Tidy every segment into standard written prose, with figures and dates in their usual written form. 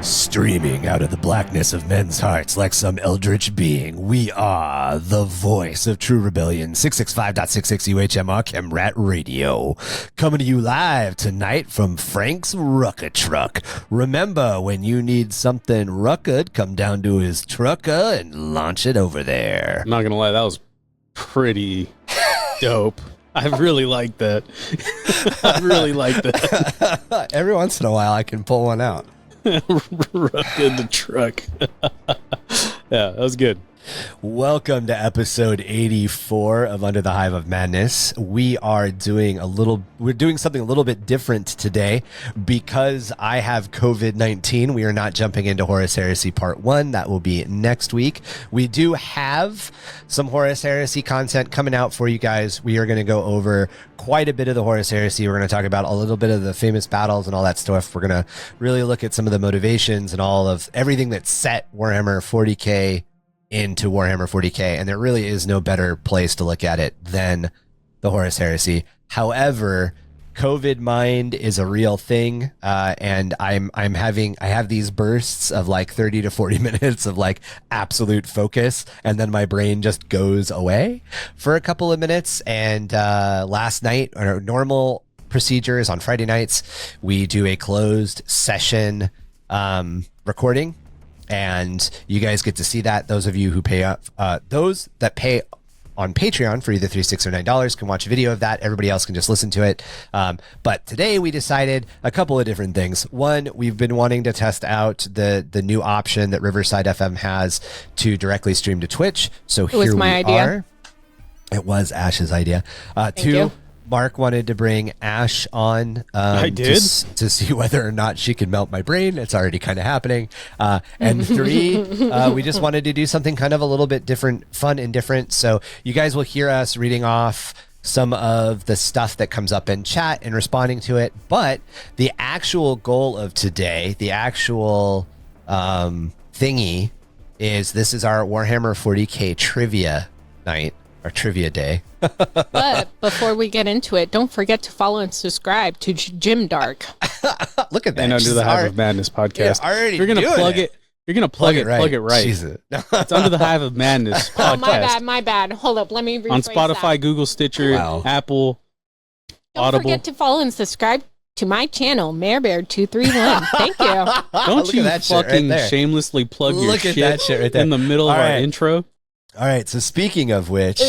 Streaming out of the blackness of men's hearts like some eldritch being, we are the voice of true rebellion, 665.66 UHMR Chemrat Radio, coming to you live tonight from Frank's Rucka Truck. Remember, when you need something rucka, come down to his trucka and launch it over there. I'm not gonna lie, that was pretty dope. I really like that. I really like that. Every once in a while, I can pull one out. Ruck in the truck. Yeah, that was good. Welcome to episode 84 of Under the Hive of Madness. We're doing something a little bit different today because I have COVID-19. We are not jumping into Horus Heresy Part 1. That will be next week. We do have some Horus Heresy content coming out for you guys. We are going to go over quite a bit of the Horus Heresy. We're going to talk about a little bit of the famous battles and all that stuff. We're going to really look at some of the motivations and all of everything that set Warhammer 40k into Warhammer 40k, and there really is no better place to look at it than the Horus Heresy. However, COVID mind is a real thing, and I have these bursts of like 30 to 40 minutes of like absolute focus, and then my brain just goes away for a couple of minutes. And last night, our normal procedure is on Friday nights, we do a closed session recording. And you guys get to see that. Those of you who pay up, those that pay on Patreon for either $3, $6, or $9 can watch a video of that. Everybody else can just listen to it. But today we decided a couple of different things. One, we've been wanting to test out the new option that Riverside FM has to directly stream to Twitch. So here was my idea. are. It was Ash's idea. Two, Mark wanted to bring Ash on I did? to see whether or not she could melt my brain. It's already kind of happening. And three, we just wanted to do something kind of a little bit different, fun and different. So you guys will hear us reading off some of the stuff that comes up in chat and responding to it. But the actual goal of today, the actual thingy is this is our Warhammer 40k trivia night, our trivia day. But before we get into it, don't forget to follow and subscribe to Jim Dark. Look at that. And Under the Hive of Madness podcast. Yeah, already you're gonna plug it. You're gonna plug it right. Jesus. It's Under the Hive of Madness podcast. Oh, my bad. Hold up, let me rephrase on Spotify, that. Google, Stitcher, Apple, Don't Audible. forget to follow and subscribe to my channel, MareBear231. Thank you. Don't you fucking shamelessly plug your shit that shit right there in the middle of our intro. All right, so speaking of which,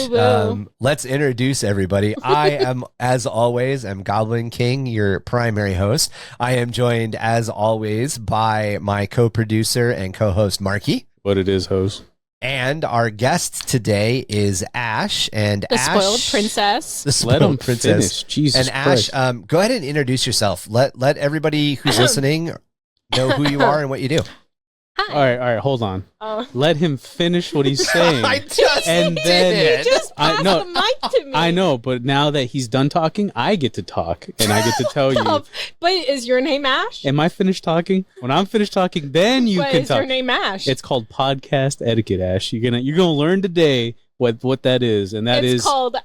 let's introduce everybody. I am, as always, Goblin King, your primary host. I am joined, as always, by my co-producer and co-host, Marky. What it is, host. And our guest today is Ash. And The Ash, spoiled princess. The spoiled Let him princess. finish. Jesus and Ash, Christ. go ahead and introduce yourself. Let everybody who's listening know who you are and what you do. Hi. All right, hold on. Let him finish what he's saying. I just and did then it. You just passed the mic to me. I know, but now that he's done talking, I get to talk, and I get to tell you. But is your name Ash? Am I finished talking? When I'm finished talking, then you can is talk. your name Ash? It's called podcast etiquette, Ash. You're gonna learn today what that is, and it's called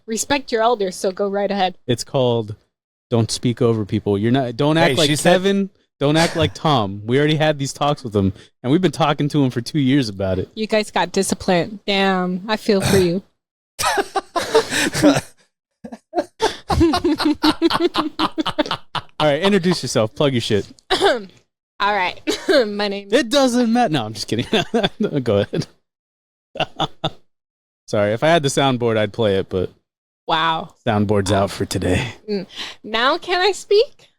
respect your elders. So go right ahead. It's called don't speak over people. Don't act like Kevin. Don't act like Tom. We already had these talks with him, and we've been talking to him for 2 years about it. You guys got discipline. Damn, I feel for you. All right, introduce yourself. Plug your shit. All right. My name It doesn't matter. No, I'm just kidding. Go ahead. Sorry, if I had the soundboard, I'd play it, but wow. Soundboard's out for today. Now can I speak?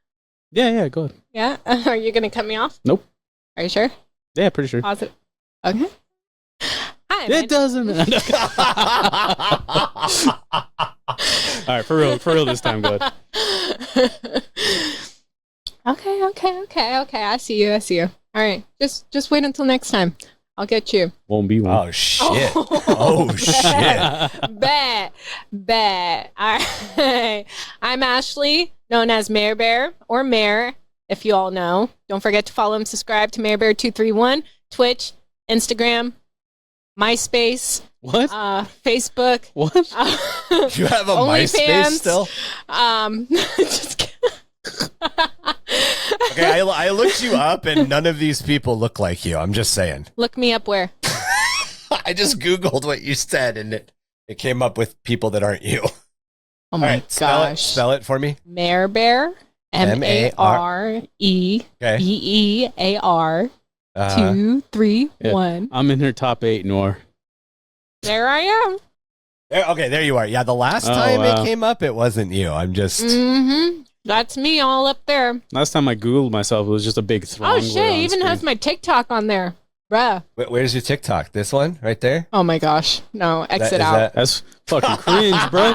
Yeah, go ahead. Yeah? Are you going to cut me off? Nope. Are you sure? Yeah, pretty sure. Positive. Okay. Hi, it doesn't matter. All right, for real this time, go ahead. Okay. I see you. All right. Just wait until next time. I'll get you. Won't be one. Oh, shit. Oh, shit. Bet. All right. I'm Ashley, known as Mare Bear or Mare, if you all know. Don't forget to follow and subscribe to MareBear231, Twitch, Instagram, MySpace. What? Facebook. What? You have a MySpace still? Just kidding. Okay, I looked you up, and none of these people look like you. I'm just saying. Look me up where? I just Googled what you said, and it came up with people that aren't you. Oh my gosh. Spell it for me. Marebear. MAREBEAR. 2, 3, 1. I'm in her top 8, Nor. There I am. There you are. Yeah, the last time it came up, it wasn't you. I'm just... Mm-hmm. That's me all up there. Last time I Googled myself, it was just a big throng. Oh, shit. It even has my TikTok on there. Bruh. Where's your TikTok? This one? Right there? Oh, my gosh. No, exit out. That's fucking cringe, bro.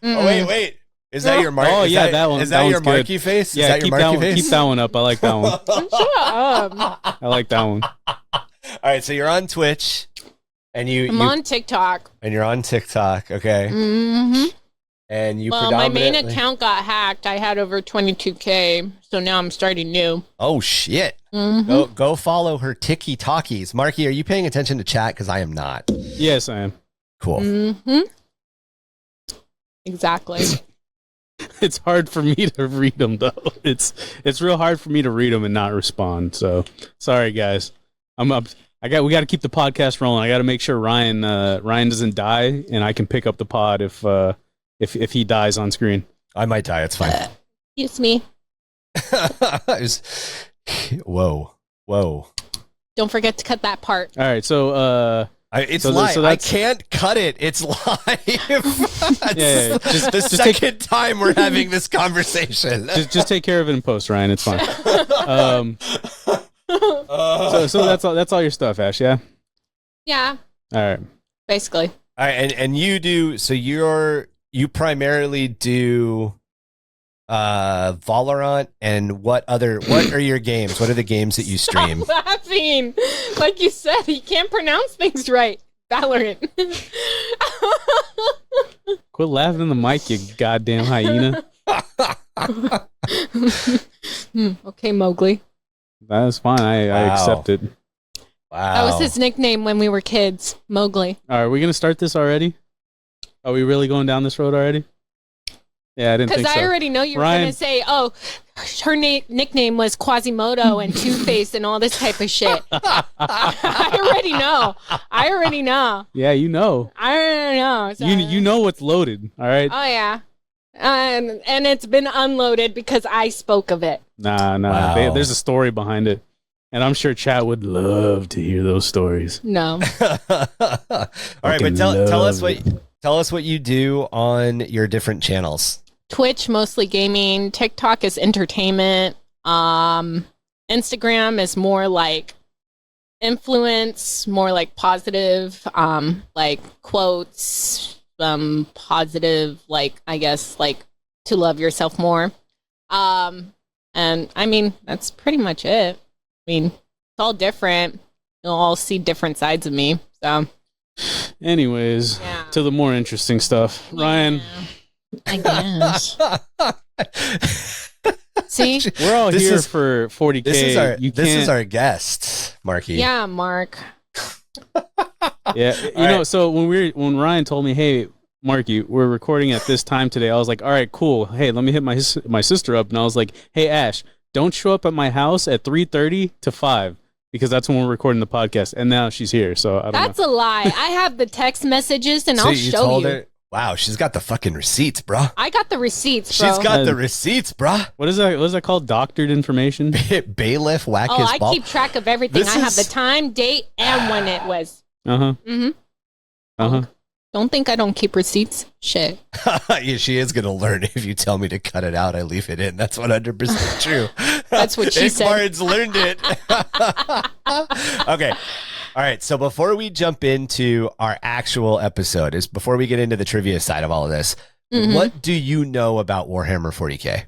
Oh, wait. Is that your Marky? Oh, yeah, that one. Is that your Marky face? Yeah, is that your Marky face? Keep that one up. I like that one. Shut up. I like that one. All right, so you're on Twitch, and I'm on TikTok. And you're on TikTok, okay? Mm-hmm. And my main account got hacked. I had over 22K, so now I'm starting new. Oh, shit. Mm-hmm. Go follow her Tiki-Talkies. Marky, are you paying attention to chat? Because I am not. Yes, I am. Cool. Mm-hmm. Exactly. It's hard for me to read them, though. It's real hard for me to read them and not respond. So sorry, guys. I'm up. We got to keep the podcast rolling. I got to make sure Ryan doesn't die, and I can pick up the pod if he dies on screen. I might die. It's fine. Excuse me. Whoa. Don't forget to cut that part. All right, so it's live. I can't cut it. It's live. Yeah. Just the second time we're having this conversation. Just take care of it in post, Ryan. It's fine. So that's all your stuff, Ash. Yeah. Yeah. All right. Basically. All right, and you do. So you primarily do Valorant, and what are your games? What are the games that you stream? Stop laughing. Like you said, you can't pronounce things right. Valorant. Quit laughing in the mic, you goddamn hyena. Okay, Mowgli. That's fine. I accept it. Wow. That was his nickname when we were kids. Mowgli. All right, are we going to start this already? Are we really going down this road already? Yeah, I didn't think so. Because I already know you were going to say, oh, her nickname was Quasimodo and Two-Face and all this type of shit. I already know. Yeah, you know. I already know. So. You know what's loaded, all right? Oh, yeah. And it's been unloaded because I spoke of it. Nah. Wow. There's a story behind it. And I'm sure chat would love to hear those stories. No. All right, but tell us what you do on your different channels. Twitch, mostly gaming. TikTok is entertainment. Instagram is more like influence, more like positive, like quotes, positive, like, I guess, like to love yourself more. And I mean, that's pretty much it. I mean, it's all different. You'll all see different sides of me. So, anyways, to the more interesting stuff. Ryan. I guess. See? We're all here for 40K. This is our guest, Marky. Yeah, Mark. Yeah, know, so when Ryan told me, hey, Marky, we're recording at this time today, I was like, all right, cool. Hey, let me hit my sister up. And I was like, hey, Ash, don't show up at my house at 3:30 to 5. Because that's when we're recording the podcast. And now she's here, so I don't know. That's a lie. I have the text messages, and I'll show you. Her, wow, she's got the fucking receipts, bro. I got the receipts, bro. She's got the receipts, bro. What is that called? Doctored information? Bailiff, whack his ball. I keep track of everything. I have the time, date, and when it was. Uh-huh. Mm-hmm. Uh-huh. Don't think I don't keep receipts. Shit. Yeah, she is going to learn if you tell me to cut it out, I leave it in. That's 100% true. That's what she said. Igbar's learned it. Okay. All right. So before we jump into our actual episode, before we get into the trivia side of all of this, what do you know about Warhammer 40k?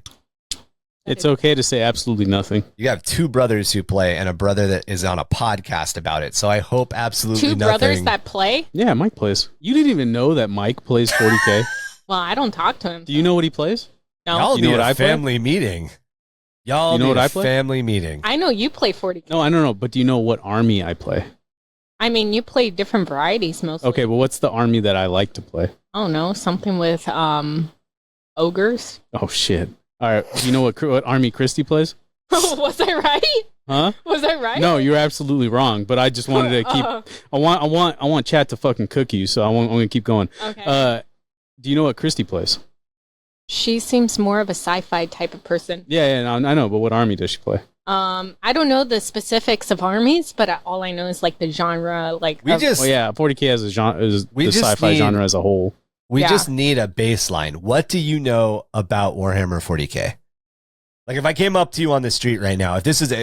It's okay to say absolutely nothing. You have two brothers who play and a brother that is on a podcast about it. So I hope absolutely nothing. Two brothers that play? Yeah, Mike plays. You didn't even know that Mike plays 40K? Well, I don't talk to him. Do you know what he plays? No. Y'all you know need what a I play? family meeting. Y'all need a family meeting. I know you play 40K. No, I don't know. But do you know what army I play? I mean, you play different varieties mostly. Okay, well, what's the army that I like to play? I don't know. Something with ogres. Oh, shit. All right. Do you know what army Christy plays? Was I right? Huh? Was I right? No, you're absolutely wrong. But I just wanted to keep. I want chat to fucking cook you. So I'm gonna keep going. Okay. Do you know what Christy plays? She seems more of a sci-fi type of person. Yeah, I know. But what army does she play? I don't know the specifics of armies, but all I know is like the genre. Like We just 40k as a genre is We the just sci-fi need- genre as a whole. we Yeah. just need a baseline. What do you know about Warhammer 40k? Like if I came up to you on the street right now, if this is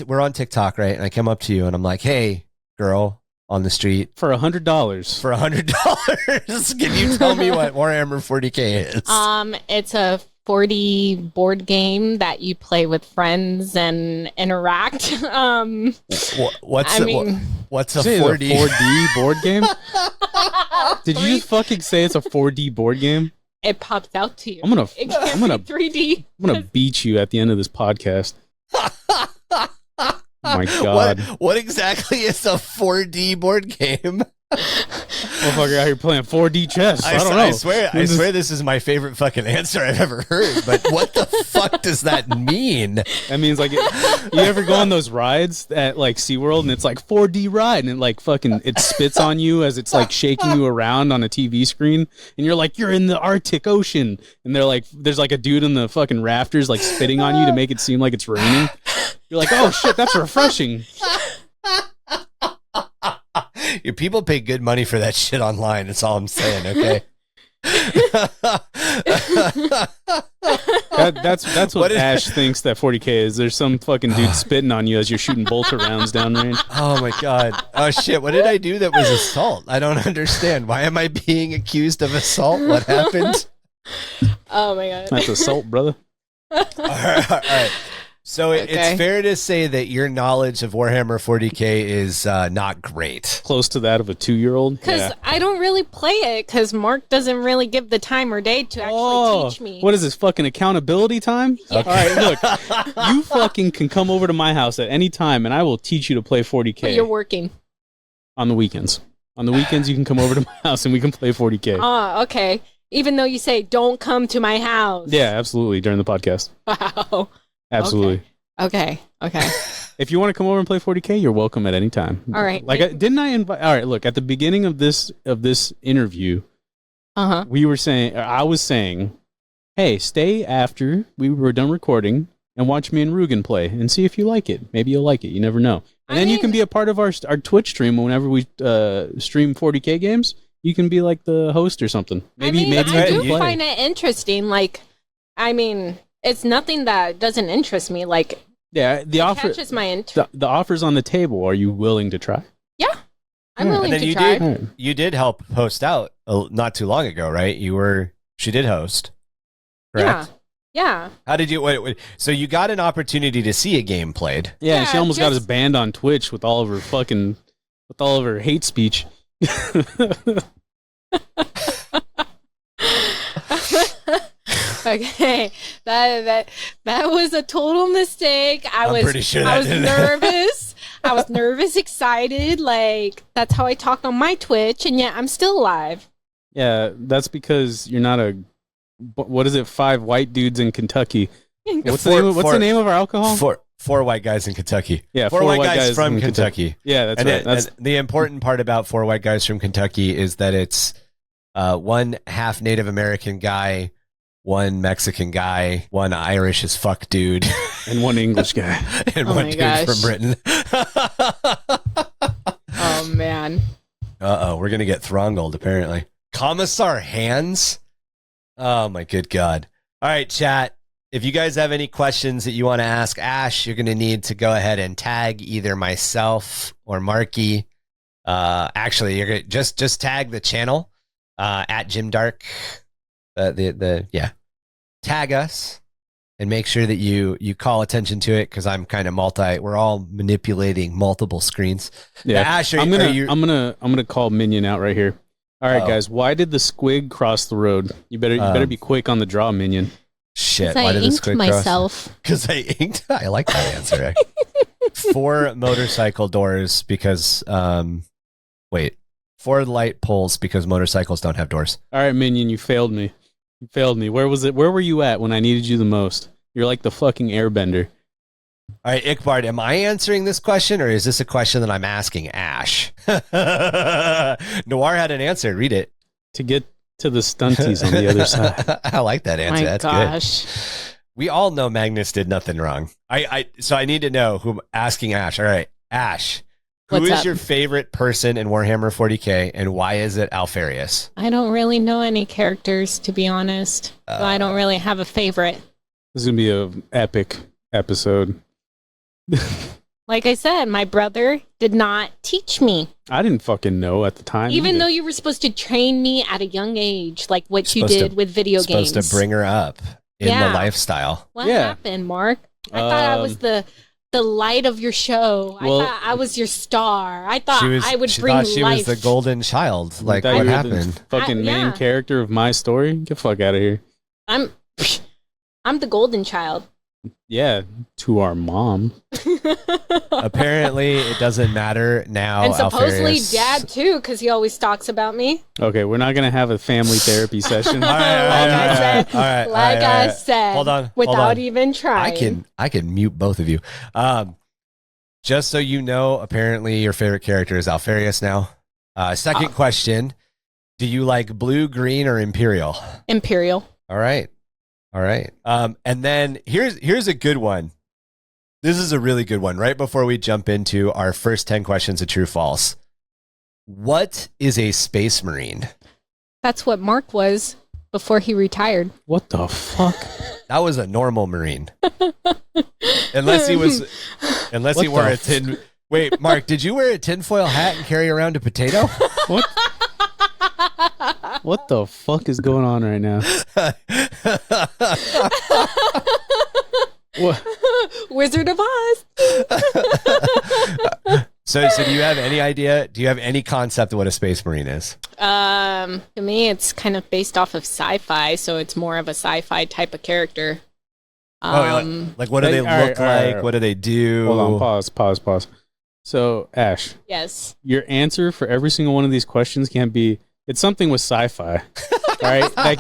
we're on TikTok, right? And I come up to you and I'm like, "Hey, girl on the street, For $100. for $100, can you tell me what Warhammer 40k is?" It's a 4D board game that you play with friends and interact. What's I mean, what's a Say it's 4D? 4D board game? Did you just fucking say it's a 4D board game? it pops out to you. I'm gonna It can't be 3D. I'm gonna beat you at the end of this podcast. Oh my god. What exactly is a 4D board game? Motherfucker out here playing 4D chess. I don't know. I swear this is my favorite fucking answer I've ever heard. But what the fuck does that mean? That means like, you ever go on those rides at like SeaWorld and it's like 4D ride and it like fucking, it spits on you as it's like shaking you around on a TV screen and you're like, you're in the Arctic Ocean. And they're like, there's like a dude in the fucking rafters like spitting on you to make it seem like it's raining. You're like, oh shit, that's refreshing. Your people pay good money for that shit online. That's all I'm saying. Okay. That's what Ash thinks that 40k is. There's some fucking dude spitting on you as you're shooting bolter rounds downrange. Oh my god. Oh shit. What did I do that was assault? I don't understand. Why am I being accused of assault? What happened? Oh my god. That's assault, brother. All right. So Okay. it's fair to say that your knowledge of Warhammer 40k is not great. Close to that of a 2-year-old. Because I don't really play it because Mark doesn't really give the time or day to actually teach me. What is this, fucking accountability time? Yeah. All right, look, you fucking can come over to my house at any time and I will teach you to play 40k But you're working. on the weekends. On the weekends, you can come over to my house and we can play 40k. Oh, okay. Even though you say, don't come to my house. Yeah, absolutely, during the podcast. Wow. Absolutely. Okay. If you want to come over and play 40k, you're welcome at any time. All right. Like, didn't I invite? All right, look, at the beginning of this interview, Uh-huh. I was saying, hey, stay after we were done recording and watch me and Rugen play and see if you like it. Maybe you'll like it. You never know. And then you can be a part of our Twitch stream whenever we stream 40k games. You can be like the host or something. Maybe I do play. find it interesting. Like, I mean, it's nothing that doesn't interest me. Like, Yeah, the offer catches my interest. the offer's on the table. Are you willing to try? Yeah, I'm willing And then to you try. did. You did help host out not too long ago, right? She did host, correct? Yeah. How did you? Wait, so you got an opportunity to see a game played. Yeah, and she Yeah, almost got us just- banned on Twitch with all of her hate speech. Okay, that was a total mistake. I'm pretty sure that I was didn't- nervous. I was nervous, excited. Like, that's how I talk on my Twitch, and yet I'm still alive. Yeah, that's because you're not a. What is it? 5 white dudes in Kentucky. What's the name of our alcohol? Four white guys in Kentucky. Yeah, four white guys from in Kentucky. Yeah, that's And right. That's and the important part about 4 white guys from Kentucky is that it's one half Native American guy, one Mexican guy, one Irish as fuck dude, and one English guy. and Oh one my dude gosh. from Britain. Oh man. We're gonna get throttled apparently. Commissar Hands. Oh my good god! All right, chat. If you guys have any questions that you want to ask Ash, you're gonna need to go ahead and tag either myself or Marky. Actually, you're gonna just tag the channel at Grimdark. Tag us and make sure that you call attention to it because I'm kind of we're all manipulating multiple screens. Yeah, Now, Ash, I'm gonna call Minion out right here. All right, guys. Why did the squig cross the road? You better be quick on the draw, Minion. Shit. I Why did this inked quick myself. Because I inked. I like that answer. 4 motorcycle doors because 4 light poles because motorcycles don't have doors. All right, Minion, you failed me. You failed me. Where was it? Where were you at when I needed you the most? You're like the fucking airbender. All right, Ickbard, am I answering this question or is this a question that I'm asking Ash? Noir had an answer. Read it. To get to the stunties on the other side. I like that answer. My That's gosh. good. We all know Magnus did nothing wrong. So I need to know who I'm asking Ash. All right, Ash. Who What's is up? your favorite person in Warhammer 40k and why is it Alfarius? I don't really know any characters, to be honest. So I don't really have a favorite. This is going to be an epic episode. Like I said, my brother did not teach me. I didn't fucking know at the time. Even either. though you were supposed to train me at a young age, like what you Supposed did to- with video games. Supposed to bring her up in Yeah. the lifestyle. What Yeah. happened, Mark? I thought I was the light of your show. Well- I thought I was your star. I thought I would she bring thought she life. was the golden child. Like, Thought what you were happened? The fucking main yeah. character of my story. Get the fuck out of here. I'm the golden child. Yeah, to our mom. Apparently, it doesn't matter now. And supposedly Alfarius. dad too, because he always talks about me. Okay, we're not gonna have a family therapy session. All right, Like I said, Hold on, without even trying. I can mute both of you. Just so you know, apparently your favorite character is Alfarius now. Second question: do you like blue, green, or Imperial? Imperial. All right. And then here's a good one. This is a really good one. Right before we jump into our first 10 questions of true false. What is a space marine? That's what Mark was before he retired. What the fuck? That was a normal marine. Unless he wore a tin. Wait, Mark, did you wear a tinfoil hat and carry around a potato? What? What the fuck is going on right now? What? Wizard of Oz. So do you have any idea? Do you have any concept of what a space marine is? To me, it's kind of based off of sci-fi, so it's more of a sci-fi type of character. Like what do they All right, look all right, like? all right. What do they do? Hold on, pause. So, Ash, Yes. your answer for every single one of these questions can't be, it's something with sci-fi. All right? That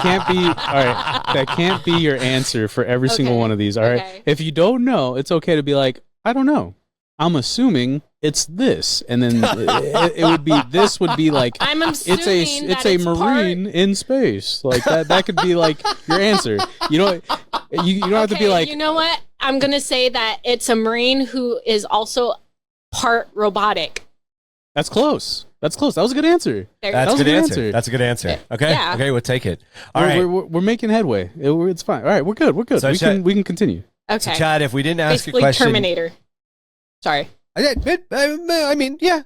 can't be your answer for every single Okay, one of these. All right? okay. If you don't know, it's okay to be like, I don't know. I'm assuming it's this. And then it would be, this would be like, I'm assuming it's a marine in space. Like that could be like your answer. You know, you don't have to be like, you know what? I'm gonna say that it's a marine who is also part robotic. that's close. That was a good answer. There That's was a a good good answer. answer. That's a good answer. Okay. Yeah. Okay, we'll take it. All right. We're making headway. It's fine. All right, we're good. So we can continue. Okay. So, Chad, if we didn't ask Basically a question, Terminator. Sorry. I mean, yeah,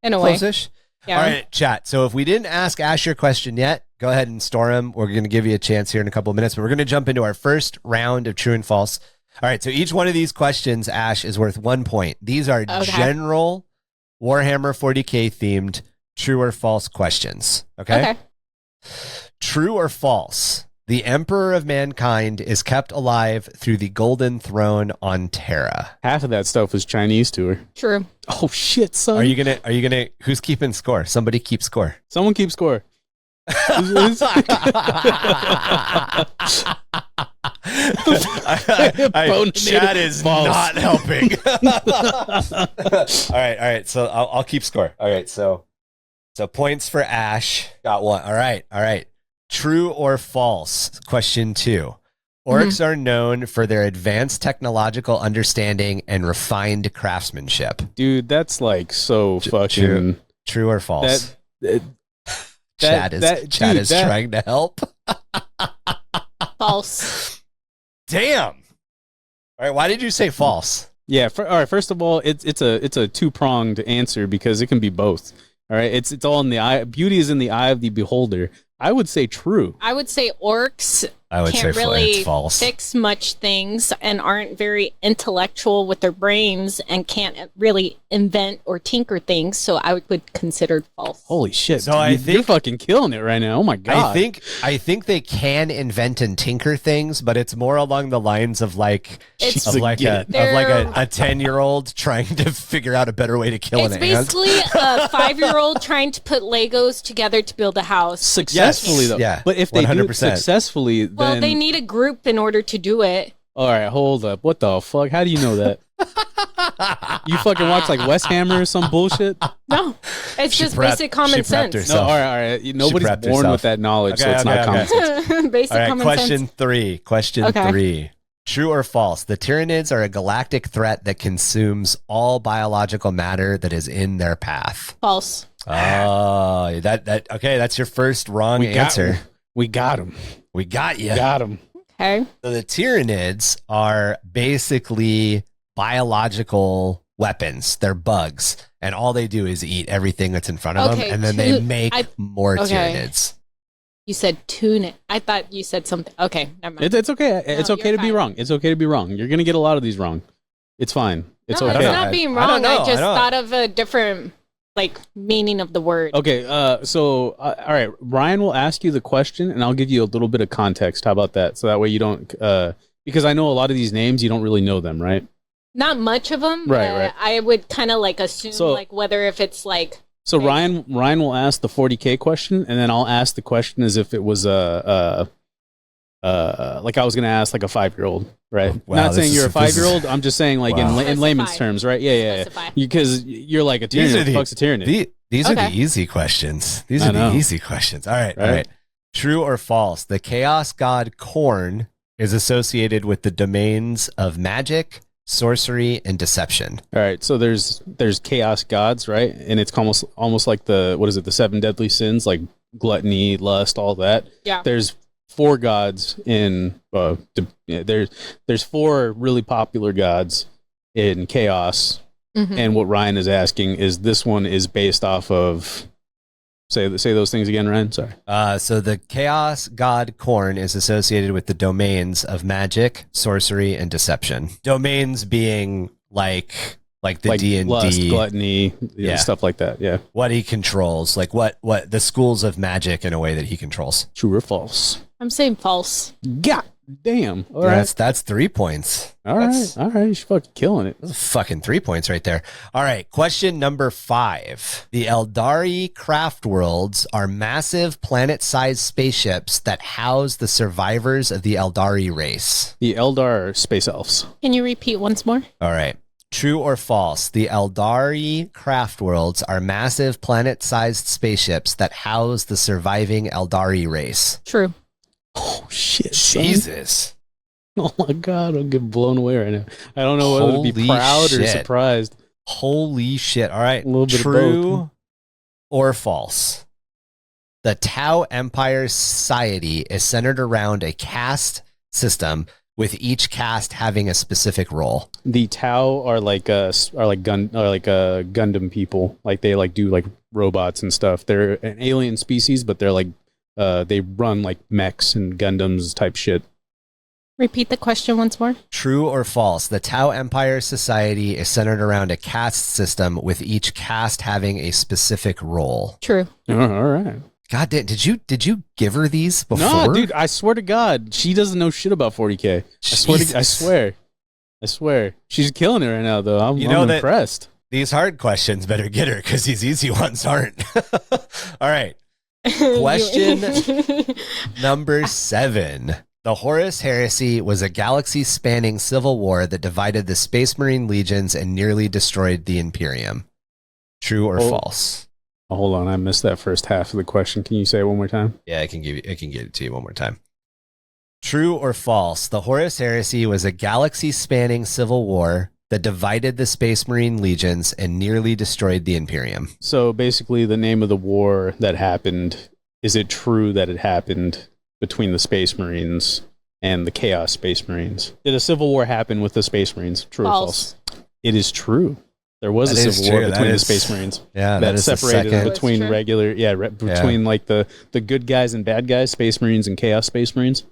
In a way. close-ish. Yeah. All right, chat. So if we didn't ask Ash your question yet, go ahead and store him. We're going to give you a chance here in a couple of minutes, but we're going to jump into our first round of true and false. All right, so each one of these questions, Ash, is worth 1 point. These are general Warhammer 40k themed true or false questions. Okay? True or false? The Emperor of Mankind is kept alive through the Golden Throne on Terra. Half of that stuff was Chinese to her. True. Oh shit, son. Are you gonna who's keeping score? Somebody keep score. Someone keep score. Chad is not helping. All right. So I'll keep score. All right. So points for Ash. Got one. All right. True or false? Question 2. Orcs are known for their advanced technological understanding and refined craftsmanship. Dude, that's like so fucking True or false? Chad is trying to help. False. Damn. All right. Why did you say false? Yeah. All right. First of all, it's a two-pronged answer because it can be both. All right. It's all in the eye. Beauty is in the eye of the beholder. I would say true. I would say orcs I would can't say really it's false. fix much things and aren't very intellectual with their brains and can't really invent or tinker things. So I would consider false. Holy shit! So you're fucking killing it right now. Oh my god! I think they can invent and tinker things, but it's more along the lines of like a 10-year-old trying to figure out a better way to kill an ant. It's basically a 5-year-old trying to put Legos together to build a house successfully, though. Yeah, but if they 100%. Do it successfully, well, they need a group in order to do it. All right, hold up. What the fuck? How do you know that? You fucking watch like West Hammer or some bullshit? No, it's just basic common sense. No, all right. Nobody's born with that knowledge, so it's not common sense. Basic common sense. Question three. True or false? The Tyranids are a galactic threat that consumes all biological matter that is in their path. False. Oh, okay. That's your first wrong answer. We got him. We got you. Got him. Okay. So the Tyranids are basically biological weapons. They're bugs, and all they do is eat everything that's in front of them, and then they make more Tyranids. You said tuna. I thought you said something. Okay, never mind. It's okay. It's okay to be wrong. It's okay to be wrong. You're gonna get a lot of these wrong. It's fine. It's okay. It's not being wrong. I just thought of a different meaning of the word. Okay. So all right, Ryan will ask you the question, and I'll give you a little bit of context. How about that? So that way you don't. Because I know a lot of these names, you don't really know them, right? Not much of them. Right. I would kind of assume whether if it's like. So Ryan will ask the 40k question, and then I'll ask the question as if it was like I was gonna ask like a 5-year-old, right? Wow, not saying you're a 5-year-old. I'm just saying in layman's terms, right? Yeah. Because you're like a Tyranid. Fuck's a Tyranid. These are the easy questions. These are the easy questions. All right. True or false? The chaos god Khorn is associated with the domains of magic, sorcery, and deception. All right, so there's chaos gods, right? And it's almost like the 7 deadly sins, like gluttony, lust, all that. Yeah. There's 4 gods in there's 4 really popular gods in chaos. Mm-hmm. And what Ryan is asking is this one is based off of say those things again, Ryan. Sorry. So the chaos god Khorn is associated with the domains of magic, sorcery, and deception. Domains being like the D&D, lust, gluttony, stuff like that. Yeah. What he controls, like what the schools of magic in a way that he controls. True or false? I'm saying false. God damn. All right. That's 3 points. All right. You're fucking killing it. That's fucking 3 points right there. All right. Question number 5. The Eldari craft worlds are massive planet-sized spaceships that house the survivors of the Eldari race. The Eldar space elves. Can you repeat once more? All right. True or false? The Eldari craft worlds are massive planet-sized spaceships that house the surviving Eldari race. True. Oh shit! Jesus! Oh my god! I'm getting blown away right now. I don't know whether to be proud or surprised. Holy shit! All right. A little bit True of both. Or false? The Tau Empire Society is centered around a caste system, with each caste having a specific role. The Tau are like Gundam people. Like they do robots and stuff. They're an alien species, but they're they run like mechs and Gundams type shit. Repeat the question once more. True or false? The Tau Empire Society is centered around a caste system, with each caste having a specific role. True. All right. God damn, did you give her these before? No, dude, I swear to God, she doesn't know shit about 40k. I swear. She's killing it right now, though. I'm impressed. These hard questions better get her, because these easy ones aren't. All right. Question number 7. The Horus Heresy was a galaxy-spanning civil war that divided the Space Marine legions and nearly destroyed the Imperium. True or false? Oh, hold on, I missed that first half of the question. Can you say it one more time? Yeah, I can get it to you one more time. True or false? The Horus Heresy was a galaxy-spanning civil war that divided the Space Marine legions and nearly destroyed the Imperium. So basically, the name of the war that happened, is it true that it happened between the Space Marines and the Chaos Space Marines? Did a civil war happen with the Space Marines? True or false? It is true. There was a civil war between the Space Marines. Yeah, that separated between regular, between like the good guys and bad guys, Space Marines and Chaos Space Marines.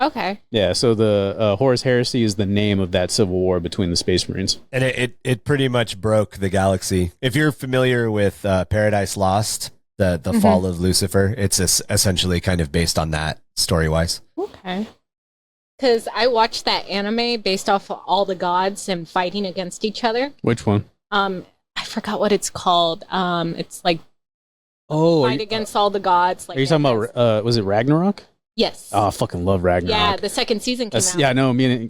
Okay. Yeah, so the Horus Heresy is the name of that civil war between the Space Marines. And it pretty much broke the galaxy. If you're familiar with Paradise Lost, the fall of Lucifer, it's essentially kind of based on that story-wise. Okay. Because I watched that anime based off of all the gods and fighting against each other. Which one? I forgot what it's called. It's like fight against all the gods. Like, are you talking about? Was it Ragnarok? Yes. Oh, I fucking love Ragnarok. Yeah, the second season came out. Yeah, no, me and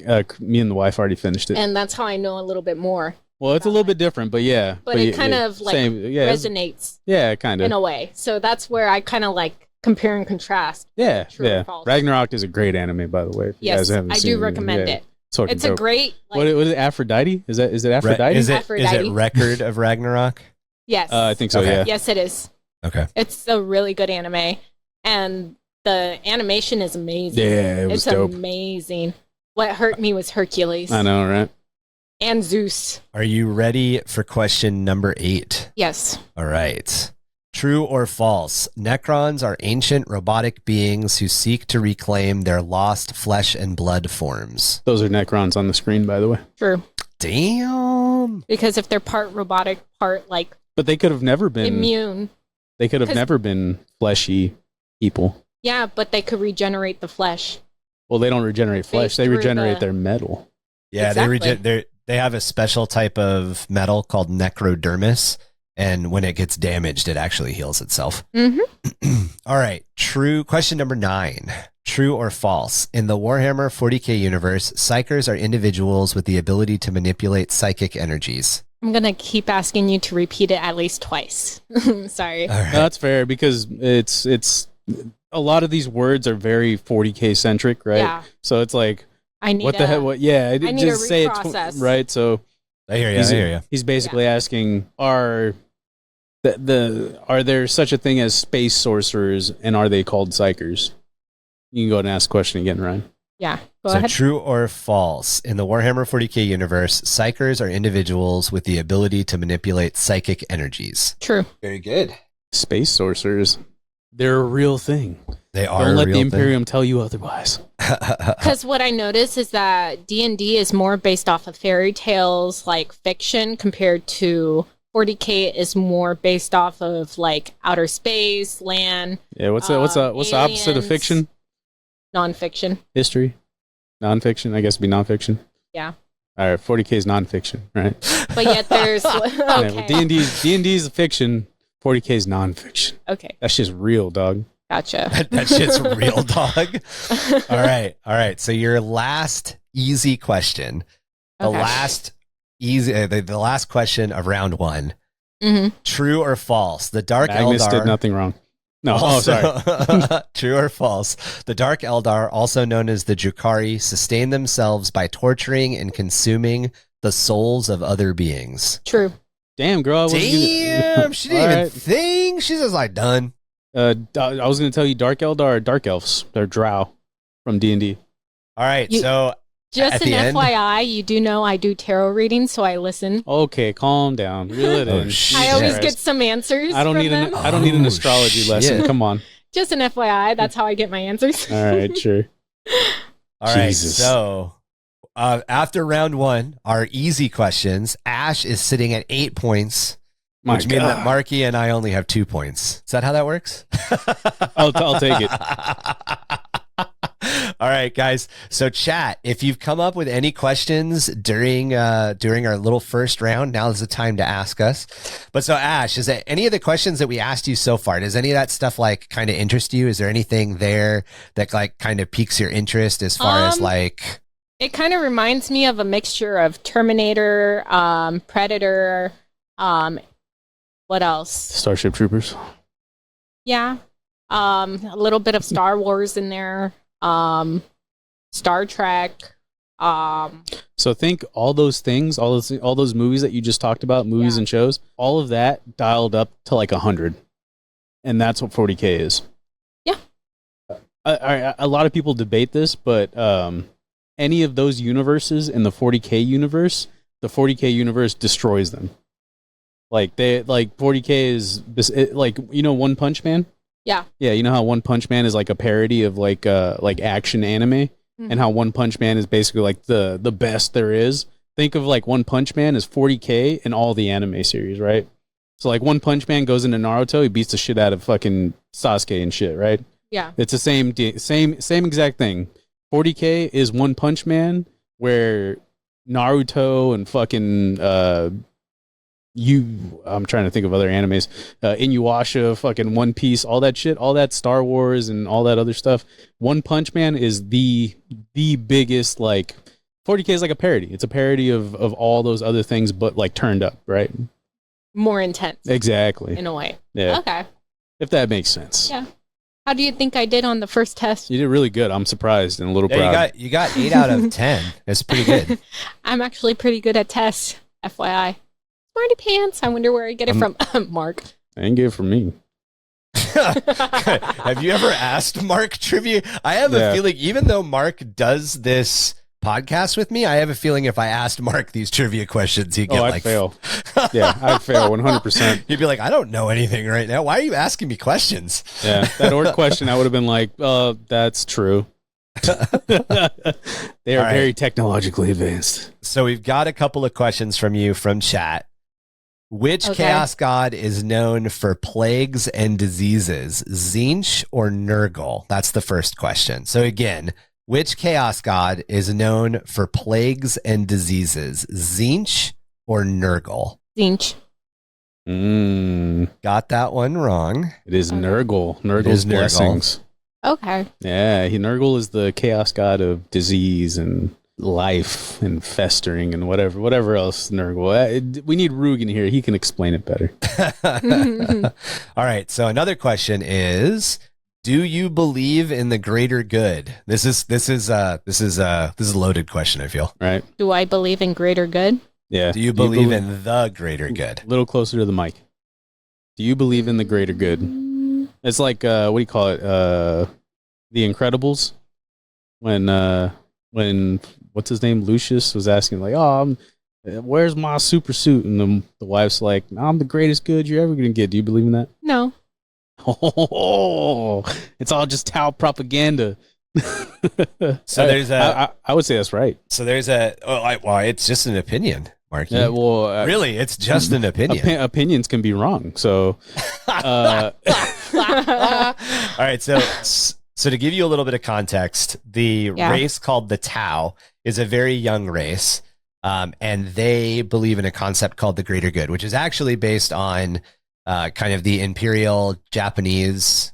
the wife already finished it. And that's how I know a little bit more. Well, it's a little bit different, but yeah. But it kind of like resonates. Yeah, kind of. In a way. So that's where I kind of like compare and contrast. Yeah, True or yeah. false. Ragnarok is a great anime, by the way. If you guys haven't I seen do recommend it. It's a great. Like, what is it? Aphrodite? Is it Aphrodite? Is Aphrodite. it Record of Ragnarok? Yes. I think so. Okay. Yeah. Yes, it is. Okay. It's a really good anime, and the animation is amazing. Yeah, it was dope. It's amazing. What hurt me was Hercules. I know, right? And Zeus. Are you ready for question number 8? Yes. All right. True or false? Necrons are ancient robotic beings who seek to reclaim their lost flesh and blood forms. Those are Necrons on the screen, by the way. True. Damn. Because if they're part robotic, part like But they could have never been immune. They could have never been fleshy people. Yeah, but they could regenerate the flesh. Well, they don't regenerate flesh. They through regenerate their metal. Yeah, Exactly. they have a special type of metal called necrodermis, and when it gets damaged, it actually heals itself. Mm-hmm. All right. Question number 9. True or false? In the Warhammer 40k universe, psychers are individuals with the ability to manipulate psychic energies. I'm going to keep asking you to repeat it at least twice. Sorry. All right. No, that's fair because it's a lot of these words are very 40k centric, right? Yeah. So it's like, I need what the hell? What? Yeah, I need just a say it, reprocess. right? So I hear you. he's basically asking, are there such a thing as space sorcerers, and are they called psychers? You can go ahead and ask the question again, Ryan. Yeah. Go So ahead. true or false? In the Warhammer 40k universe, psychers are individuals with the ability to manipulate psychic energies. True. Very good. Space sorcerers, they're a real thing. They are. Don't let a real the Imperium tell you otherwise. Because what I notice is that D&D is more based off of fairy tales, like fiction, compared to 40k is more based off of like outer space, land, Yeah, what's the opposite of aliens. fiction? nonfiction. History, nonfiction. I guess it'd be nonfiction. Yeah. All right, 40k is nonfiction, right? But yet there's Yeah, okay. well, D&D is fiction. 40k is nonfiction. Okay, That's just real, dog. gotcha. That shit's real, dog. All right. So your last easy question, the Okay. the last question of round 1. Mm-hmm. True or false? The Dark Magnus Eldar did nothing wrong. No, also- sorry. True or false? The Dark Eldar, also known as the Drukhari, sustain themselves by torturing and consuming the souls of other beings. True. Damn, girl. I wasn't Damn, she didn't All even right. think. She's just like done. I was going to tell you Dark Eldar are Dark Elves. They're Drow from D&D. All right, You- so Just At an the end? FYI, you do know I do tarot readings, so I listen. Okay, calm down. Reel it Oh, in. shit. I always Christ. get some answers. I don't from need them. I don't need an Oh, astrology lesson. shit. Come on. Just an FYI, that's how I get my answers. All right, sure. all right, Jesus. so after round 1, our easy questions, Ash is sitting at 8 points, My which means that God. Marky and I only have 2 points. Is that how that works? I'll take it. All right, guys. So chat, if you've come up with any questions during our little first round, now is the time to ask us. But so Ash, is there any of the questions that we asked you so far, does any of that stuff like kind of interest you? Is there anything there that like kind of piques your interest as far as like... It kind of reminds me of a mixture of Terminator, Predator, what else? Starship Troopers. Yeah. A little bit of Star Wars in there. Star Trek. So think all those things, all those movies that you just talked about, movies Yeah. and shows, all of that dialed up to like 100. And that's what 40K is. Yeah. A lot of people debate this, but any of those universes in the 40K universe, the 40K universe destroys them. Like 40K is like, you know, One Punch Man? Yeah. Yeah, you know how One Punch Man is like a parody of like action anime? and how One Punch Man is basically like the best there is. Think of like One Punch Man as 40k in all the anime series, right? So like One Punch Man goes into Naruto, he beats the shit out of fucking Sasuke and shit, right? Yeah. It's the same exact thing. 40k is One Punch Man, where Naruto and fucking I'm trying to think of other animes, Inuyasha, fucking One Piece, all that shit, all that Star Wars and all that other stuff. One Punch Man is the biggest, like 40k is like a parody. It's a parody of all those other things, but like turned up, right? More intense. Exactly. In a way. Yeah. Okay. If that makes sense. Yeah. How do you think I did on the first test? You did really good. I'm surprised and a little proud. You got 8 out of 10. That's pretty good. I'm actually pretty good at tests, FYI. Smarty pants. I wonder where I get it from. Mark. I ain't get it from me. Have you ever asked Mark trivia? I have a feeling, even though Mark does this podcast with me, I have a feeling if I asked Mark these trivia questions, he'd get I'd fail. Yeah, I'd fail 100%. He'd be like, I don't know anything right now. Why are you asking me questions? Yeah, that orc question, I would have been like, that's true. They are very technologically advanced. So we've got a couple of questions from you from chat. Which chaos god is known for plagues and diseases, Tzeentch or Nurgle? That's the first question. So again, which chaos god is known for plagues and diseases, Tzeentch or Nurgle? Tzeentch. Got that one wrong. It is Nurgle. Nurgle's blessings. Okay. Yeah, Nurgle is the chaos god of disease and life and festering and whatever else. Nurgle. We need Rugen here. He can explain it better. All right. So another question is, do you believe in the greater good? This is a loaded question, I feel. Right. Do I believe in greater good? Yeah. Do you believe in the greater good? A little closer to the mic. Do you believe in the greater good? It's like what do you call it? The Incredibles. When what's his name? Lucius was asking like, "Oh, where's my super suit?" And the wife's like, "I'm the greatest good you're ever gonna get." Do you believe in that? No. Oh, it's all just Tau propaganda. So there's I would say that's right. So there's it's just an opinion, Marky. Yeah, well, really, it's just an opinion. Opinions can be wrong. So, all right. So to give you a little bit of context, the race called the Tau is a very young race, and they believe in a concept called the greater good, which is actually based on kind of the imperial Japanese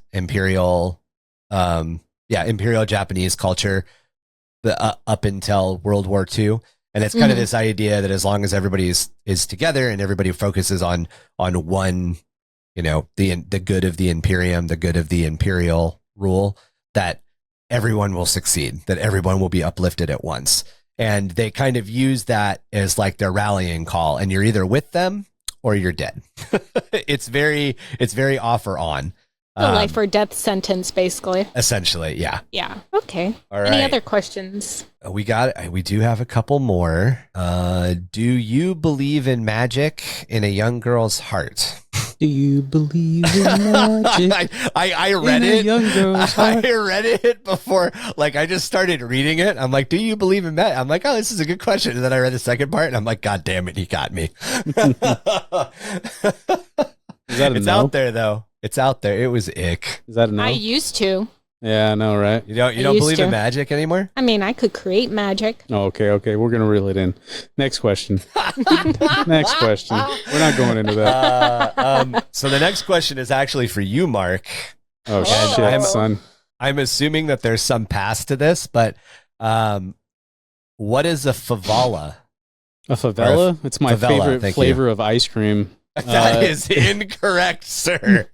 Japanese culture up until World War II. And it's kind of this idea that as long as everybody is together and everybody focuses on one, the good of the Imperium, the good of the imperial rule, that everyone will succeed, that everyone will be uplifted at once. And they kind of use that as like their rallying call, and you're either with them or you're dead. It's very off or on. A life or death sentence, basically. Essentially, yeah. Yeah. Okay. All right. Any other questions? We do have a couple more. Do you believe in magic in a young girl's heart? Do you believe in magic? I read it. I read it before. Like, I just started reading it. I'm like, do you believe in magic? I'm like, oh, this is a good question. And then I read the second part, and I'm like, God damn it, he got me. It's out there, though. It's out there. It was ick. Is that a no? I used to. Yeah, I know, right? You don't believe in magic anymore? I mean, I could create magic. Oh, okay. We're gonna reel it in. Next question. Next question. We're not going into that. So the next question is actually for you, Mark. Oh shit, son. I'm assuming that there's some past to this, but what is a favela? A favela? It's my favorite flavor of ice cream. That is incorrect, sir.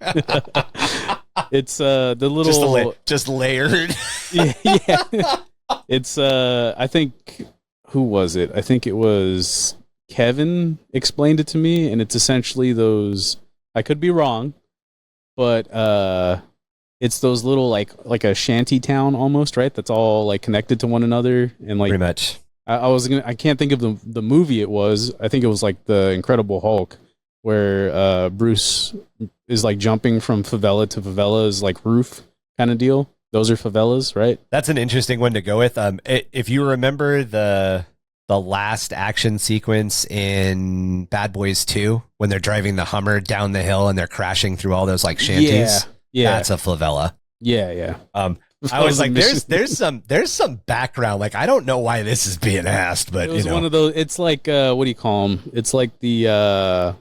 It's the little just layered. Yeah. It's I think, who was it? I think it was Kevin explained it to me, and it's essentially those, I could be wrong, but it's those little like a shanty town almost, right? That's all like connected to one another, and like pretty much. I can't think of the movie it was. I think it was like the Incredible Hulk, where Bruce is like jumping from favela to favela's like roof kind of deal. Those are favelas, right? That's an interesting one to go with. If you remember the last action sequence in Bad Boys 2 when they're driving the Hummer down the hill and they're crashing through all those like shanties, that's a favela. Yeah. I was like, there's some background. Like, I don't know why this is being asked, but it was one of those. It's like what do you call them? It's like the I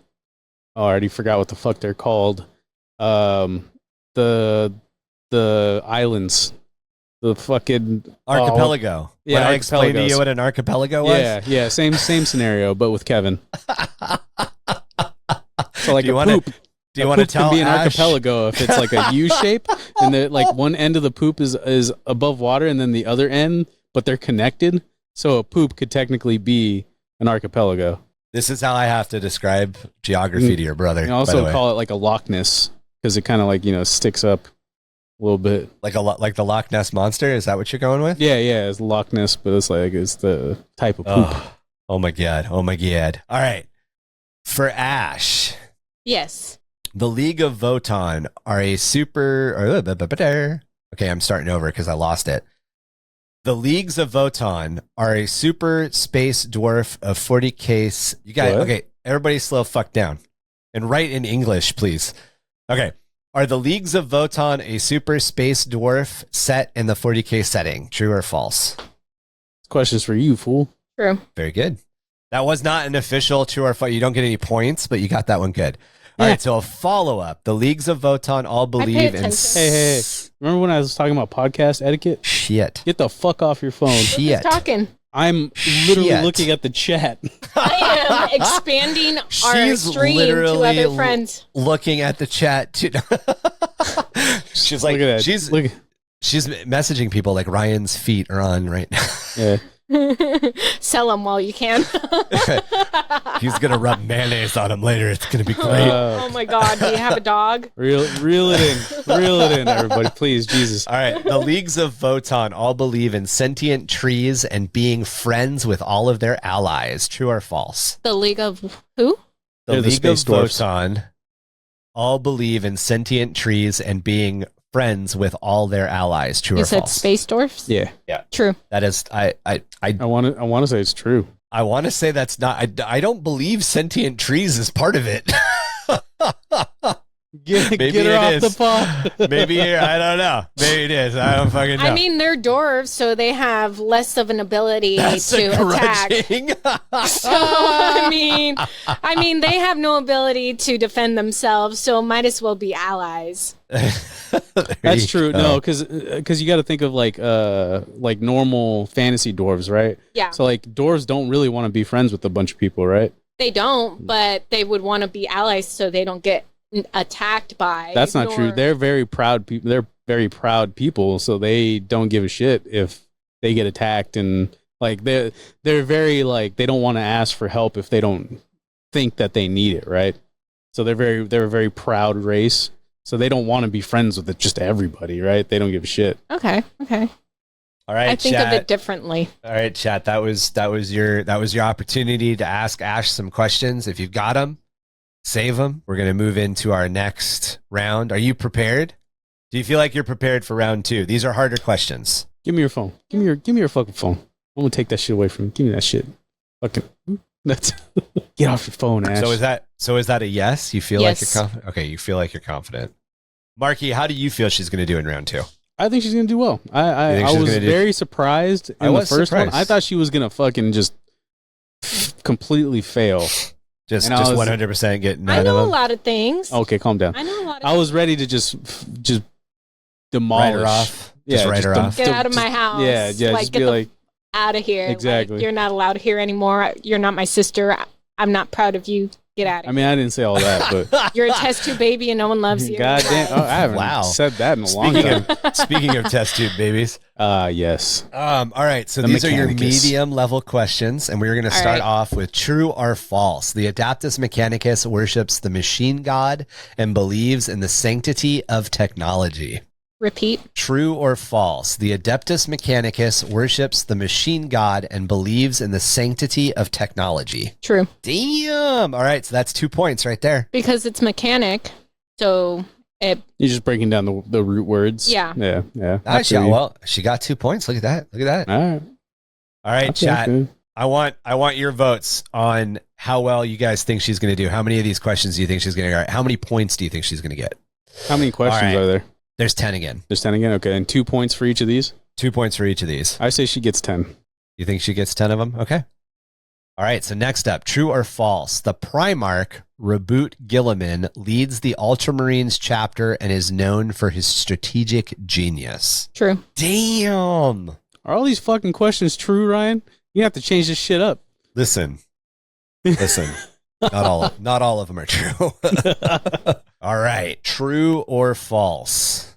already forgot what the fuck they're called. The islands. The fucking archipelago. Yeah, when I explained to you what an archipelago was. Yeah. Same scenario, but with Kevin. So like do you want to tell be an Ash? Archipelago if it's like a U shape, and the like one end of the poop is above water, and then the other end, but they're connected. So a poop could technically be an archipelago. This is how I have to describe geography to your brother. You can also call it like a Loch Ness because it kind of like sticks up a little bit, like the Loch Ness monster. Is that what you're going with? Yeah, it's Loch Ness, but it's the type of poop. Oh my god! All right, for Ash. Yes. The League of Votan are a super. Okay, I'm starting over because I lost it. The Leagues of Votan are a super space dwarf of 40k. You guys, okay? Everybody, slow fuck down and write in English, please. Okay. Are the Leagues of Votan a super space dwarf set in the 40k setting? True or false? Questions for you, fool. True. Very good. That was not an official true or false. You don't get any points, but you got that one good. All right, so a follow-up. The Leagues of Votan all believe in... Hey. Remember when I was talking about podcast etiquette? Shit. Get the fuck off your phone. Who's talking? I'm literally looking at the chat. I am expanding our stream to other friends. Looking at the chat too. She's like, she's messaging people like Ryan's feet are on right now. Yeah. Sell them while you can. He's gonna rub mayonnaise on him later. It's gonna be great. Oh my god, do you have a dog? Reel it in, everybody, please, Jesus. All right, the Leagues of Votan all believe in sentient trees and being friends with all of their allies. True or false? The League of who? The League of Votan all believe in sentient trees and being friends with all their allies. True or false? You said space dwarfs? Yeah. True. That is, I want to say it's true. I want to say that's not. I don't believe sentient trees is part of it. Get her off the pot. Maybe here. I don't know. Maybe it is. I don't fucking know. I mean, they're dwarves, so they have less of an ability to attack. So I mean, they have no ability to defend themselves, so might as well be allies. That's true. No, because you got to think of like normal fantasy dwarves, right? Yeah. So like dwarves don't really want to be friends with a bunch of people, right? They don't, but they would want to be allies so they don't get attacked by. That's not true. They're very proud people. They're very proud people, so they don't give a shit if they get attacked, and like they're very like they don't want to ask for help if they don't think that they need it, right? So they're a very proud race. So they don't want to be friends with just everybody, right? They don't give a shit. Okay. All right, I think of it differently. All right, chat. That was your opportunity to ask Ash some questions. If you've got them, save them. We're gonna move into our next round. Are you prepared? Do you feel like you're prepared for round 2? These are harder questions. Give me your phone. Give me your fucking phone. I'm gonna take that shit away from you. Give me that shit. Fucking. That's get off your phone, Ash. So is that a yes? You feel like you're confident? Okay, you feel like you're confident. Marky, how do you feel she's going to do in round 2? I think she's going to do well. I was very surprised in the first one. I thought she was going to fucking just completely fail. Just 100% get none of them? I know a lot of things. Okay, calm down. I know a lot of I was ready to just demolish. Write her off. Yeah, write her off. Get out of my house. Yeah, just be like out of here. Exactly. Like, you're not allowed here anymore. You're not my sister. I'm not proud of you. Get out of here. I mean, I didn't say all that, but you're a test tube baby and no one loves you. God damn. Oh, I haven't said that in a long time. Speaking of test tube babies. Yes. All right. So these are your medium level questions, and we're going to start off with true or false. The Adeptus Mechanicus worships the machine god and believes in the sanctity of technology. Repeat. True or false? The Adeptus Mechanicus worships the machine god and believes in the sanctity of technology. True. Damn. All right. So that's 2 points right there. Because it's mechanic. So It, You're just breaking down the root words. Yeah. Yeah. Well, she got 2 points. Look at that. Look at that. All right. All right, chat. I want your votes on how well you guys think she's going to do. How many of these questions do you think she's going to get? How many points do you think she's going to get? How many questions are there? There's 10 again. There's 10 again? Okay. And 2 points for each of these? 2 points for each of these. I say she gets 10. You think she gets 10 of them? Okay. All right. So next up, true or false? The Primarch, Reboot Gilliman, leads the Ultramarines chapter and is known for his strategic genius. True. Damn. Are all these fucking questions true, Ryan? You have to change this shit up. Listen. Not all of them are true. All right. True or false?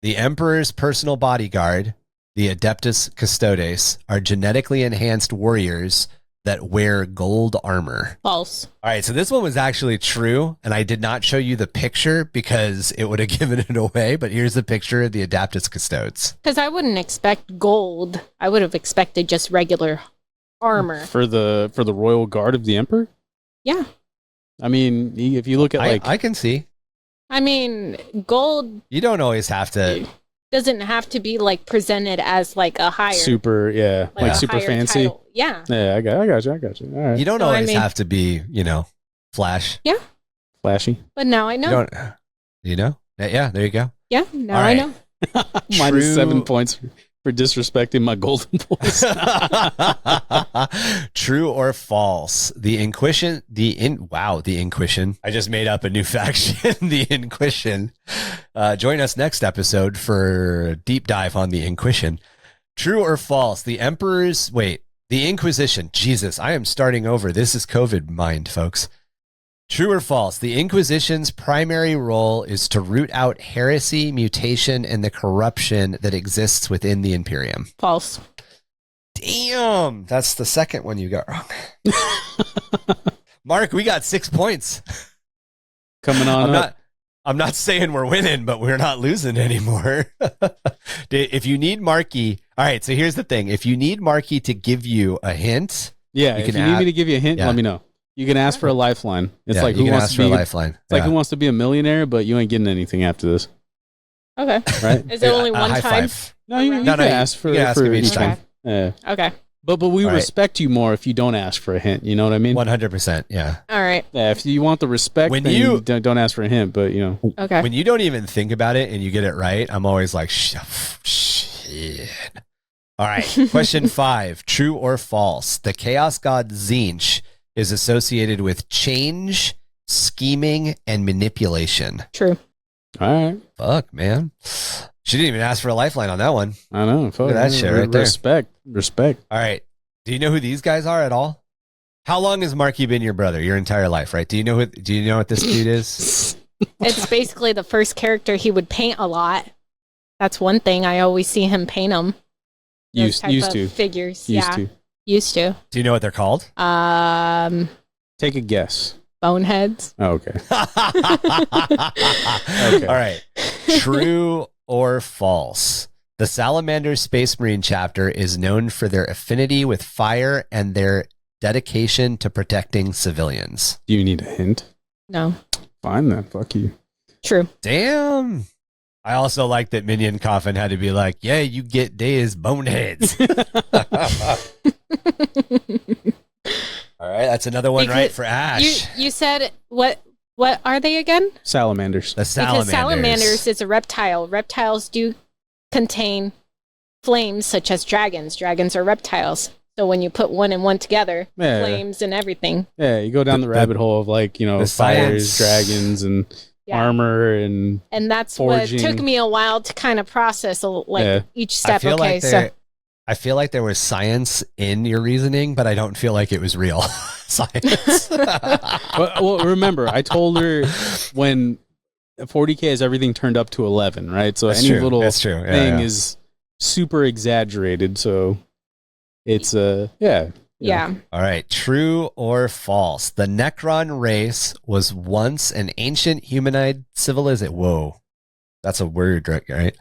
The Emperor's personal bodyguard, the Adeptus Custodes, are genetically enhanced warriors that wear gold armor. False. All right, so this one was actually true, and I did not show you the picture because it would have given it away, but here's the picture of the Adeptus Custodes. Because I wouldn't expect gold. I would have expected just regular armor. For the Royal Guard of the Emperor? Yeah. I mean, if you look at I can see. I mean, gold You don't always have to. doesn't have to be like presented as like a higher super, like a super higher fancy. title. Yeah. Yeah, I got you. All right. You don't No, I always mean- have to be, flash. Flashy. But now I know. You know? Yeah, there you go. Yeah, now All I right. know. Minus True. 7 points for disrespecting my golden voice. True or false? The Inquisition, the Inquisition. I just made up a new faction, the Inquisition. Join us next episode for a deep dive on the Inquisition. True or false? The Inquisition. Jesus, I am starting over. This is COVID mind, folks. True or false? The Inquisition's primary role is to root out heresy, mutation, and the corruption that exists within the Imperium. False. Damn, that's the second one you got wrong. Mark, we got 6 points. Coming on up. I'm not saying we're winning, but we're not losing anymore. If you need Marky, all right, so here's the thing. If you need Marky to give you a hint, Yeah, if you need me to give you a hint, Yeah. let me know. You can ask for a lifeline. It's yeah, like you who can wants ask to for be a lifeline. It's like who wants to be a millionaire, but you ain't getting anything after this, Okay. right? Is there only one high time? five. No, you No, can you ask for can ask him each each time. Yeah. Okay. But we All right. respect you more if you don't ask for a hint. You know what I mean? 100%. Yeah. All right. Yeah. If you want the respect, When then you- you don't ask for a hint. But Okay. When you don't even think about it and you get it right, I'm always like, shit. All right. Question 5. True or false? The Chaos God Tzeentch is associated with change, scheming, and manipulation. True. all right, Fuck, man. She didn't even ask for a lifeline on that one. I know. Fuck, at that shit right there. Respect. All right. Do you know who these guys are at all? How long has Marky been your brother? Your entire life, right? Do you know what this dude is? It's basically the first character he would paint a lot. That's one thing. I always see him paint them. Used to. Figures. Used to. Used to. Do you know what they're called? Take a guess. Boneheads. Oh, okay. Okay. All right. True or false? The Salamander Space Marine chapter is known for their affinity with fire and their dedication to protecting civilians. Do you need a hint? No. Fine then. Fuck you. True. Damn. I also like that Minion Coffin had to be like, yeah, you get days boneheads. All right, that's another one right for Ash. You said what are they again? Salamanders. The salamanders. Because salamanders is a reptile. Reptiles do contain flames such as dragons. Dragons are reptiles. So when you put one and one together, Yeah. flames and everything. Yeah, you go down the rabbit hole of the fires, science. dragons, and Yeah. armor, and And that's forging. what took me a while to kind of process each I step. feel Okay, like so I feel like there was science in your reasoning, but I don't feel like it was real science. well, remember, I told her when 40k is everything turned up to 11, right? So That's any true. little That's true. Yeah, thing yeah. is super exaggerated. So it's yeah. yeah. All right. True or false? The Necron race was once an ancient humanoid civilization. Whoa. That's a word, right?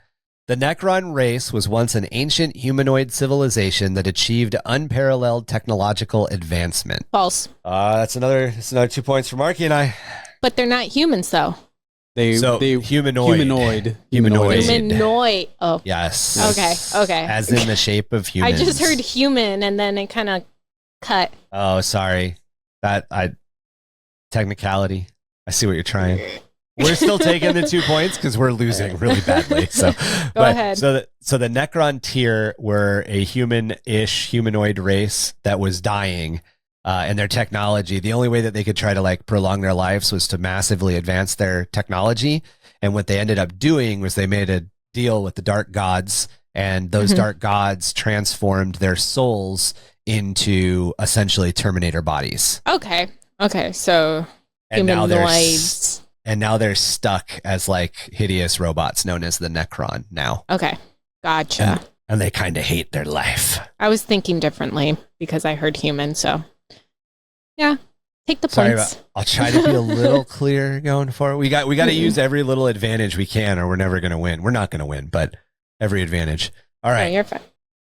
The Necron race was once an ancient humanoid civilization that achieved unparalleled technological advancement. False. That's another 2 points for Marky and I. But they're not humans though. Humanoid. Humanoid. Oh. Yes. Okay. As in the shape of humans. I just heard human and then it kind of cut. Oh, sorry. Technicality. I see what you're trying. We're still taking the 2 points because we're losing really badly. So Go ahead. So the Necron tier were a human-ish humanoid race that was dying. And their technology, the only way that they could try to like prolong their lives was to massively advance their technology. And what they ended up doing was they made a deal with the dark gods, and those dark gods transformed their souls into essentially Terminator bodies. Okay. So And humanoids. now they're stuck as like hideous robots known as the Necron now. Okay. Gotcha. And they kind of hate their life. I was thinking differently because I heard human, so yeah. Take the Sorry, points. I'll try to be a little clear going forward. We got to use every little advantage we can, or we're never going to win. We're not going to win, but every advantage. All right. No, you're fine.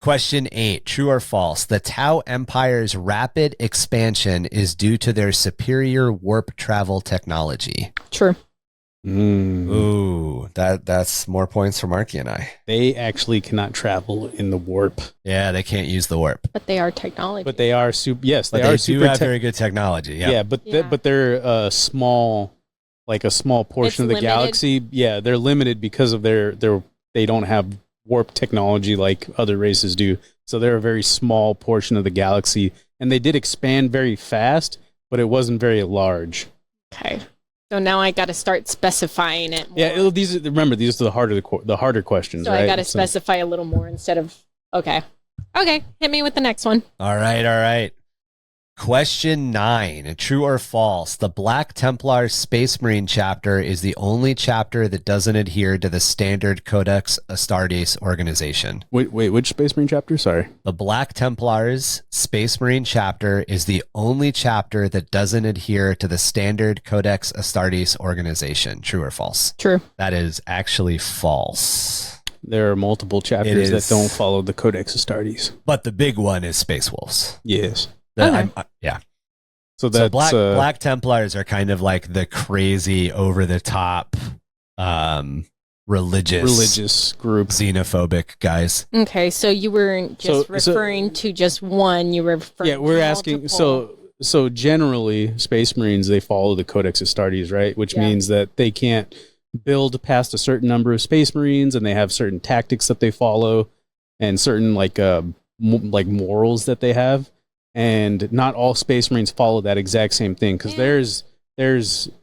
Question 8, true or false? The Tau Empire's rapid expansion is due to their superior warp travel technology. True. Ooh, that's more points for Marky and I. They actually cannot travel in the warp. Yeah, they can't use the warp. But they are technology. But they are super. Yes, But they are do super. have very good technology. Yeah. Yeah, but Yeah. but they're a small portion It's of the limited. galaxy. Yeah, they're limited because of their they don't have warp technology like other races do. So they're a very small portion of the galaxy, and they did expand very fast, but it wasn't very large. Okay. So now I got to start specifying it more. Yeah, these are the harder questions. So right? I got to specify a little more instead of, okay. Okay, hit me with the next one. All right. Question 9, true or false? The Black Templar Space Marine chapter is the only chapter that doesn't adhere to the standard Codex Astartes organization. Wait, which Space Marine chapter? Sorry. The Black Templars Space Marine chapter is the only chapter that doesn't adhere to the standard Codex Astartes organization. True or false? True. That is actually false. There are multiple chapters that don't follow the Codex Astartes. But the big one is Space Wolves. Yes. Okay. Yeah. So that's Black Templars are kind of like the crazy, over the top, religious group, xenophobic guys. Okay, so you weren't just referring to just one, you were referring to we're asking, so generally, Space Marines, they follow the Codex Astartes, right? Which means that they can't build past a certain number of Space Marines, and they have certain tactics that they follow, and certain like morals that they have. And not all Space Marines follow that exact same thing, because there's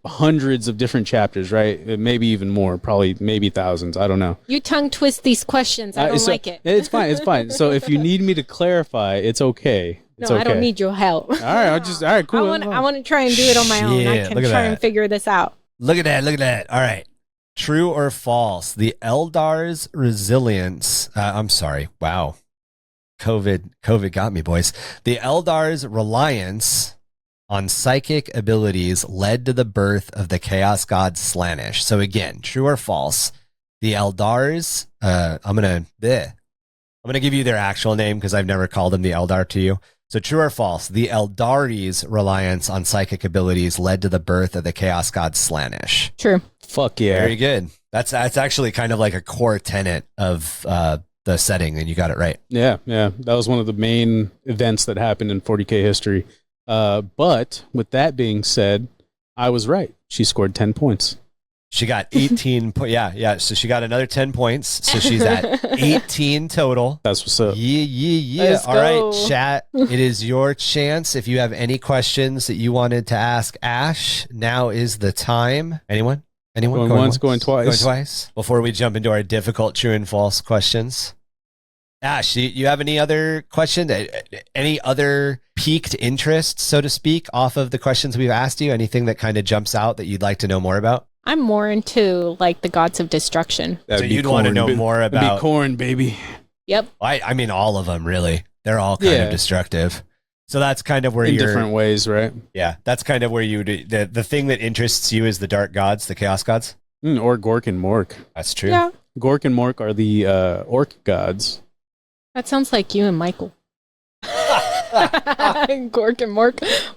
hundreds of different chapters, right? Maybe even more, probably maybe thousands. I don't know. You tongue twist these questions. I don't like it. It's fine. So if you need me to clarify, it's okay. It's no, okay. I don't need your help. All right, all right, cool. I want to try and do it on my own. I can try and figure this out. Look at that. All right. True or false? The Eldar's resilience. I'm sorry. Wow. COVID got me, boys. The Eldar's reliance on psychic abilities led to the birth of the chaos god Slaanesh. So again, true or false? The Eldars, I'm gonna give you their actual name because I've never called them the Eldar to you. So true or false? The Eldari's reliance on psychic abilities led to the birth of the chaos god Slaanesh. True. Fuck yeah. Very good. That's actually kind of like a core tenet of the setting, and you got it right. Yeah. That was one of the main events that happened in 40k history. But with that being said, I was right. She scored 10 points. She got 18 yeah. So she got another 10 points. So she's at 18 total. That's what's up. Yeah. Let's All go. right, chat. It is your chance. If you have any questions that you wanted to ask Ash, now is the time. Anyone? Going once, going twice. Before we jump into our difficult true and false questions. Ash, you have any other question? Any other piqued interest, so to speak, off of the questions we've asked you? Anything that kind of jumps out that you'd like to know more about? I'm more into like the gods of destruction. So you'd want to know more about Khorne, baby. Yep. I mean, all of them, really. They're all kind of destructive. So that's kind of where in different ways, right? Yeah, that's kind of where the thing that interests you is the dark gods, the chaos gods? Or Gork and Mork. That's true. Yeah. Gork and Mork are the orc gods. That sounds like you and Michael. Gork and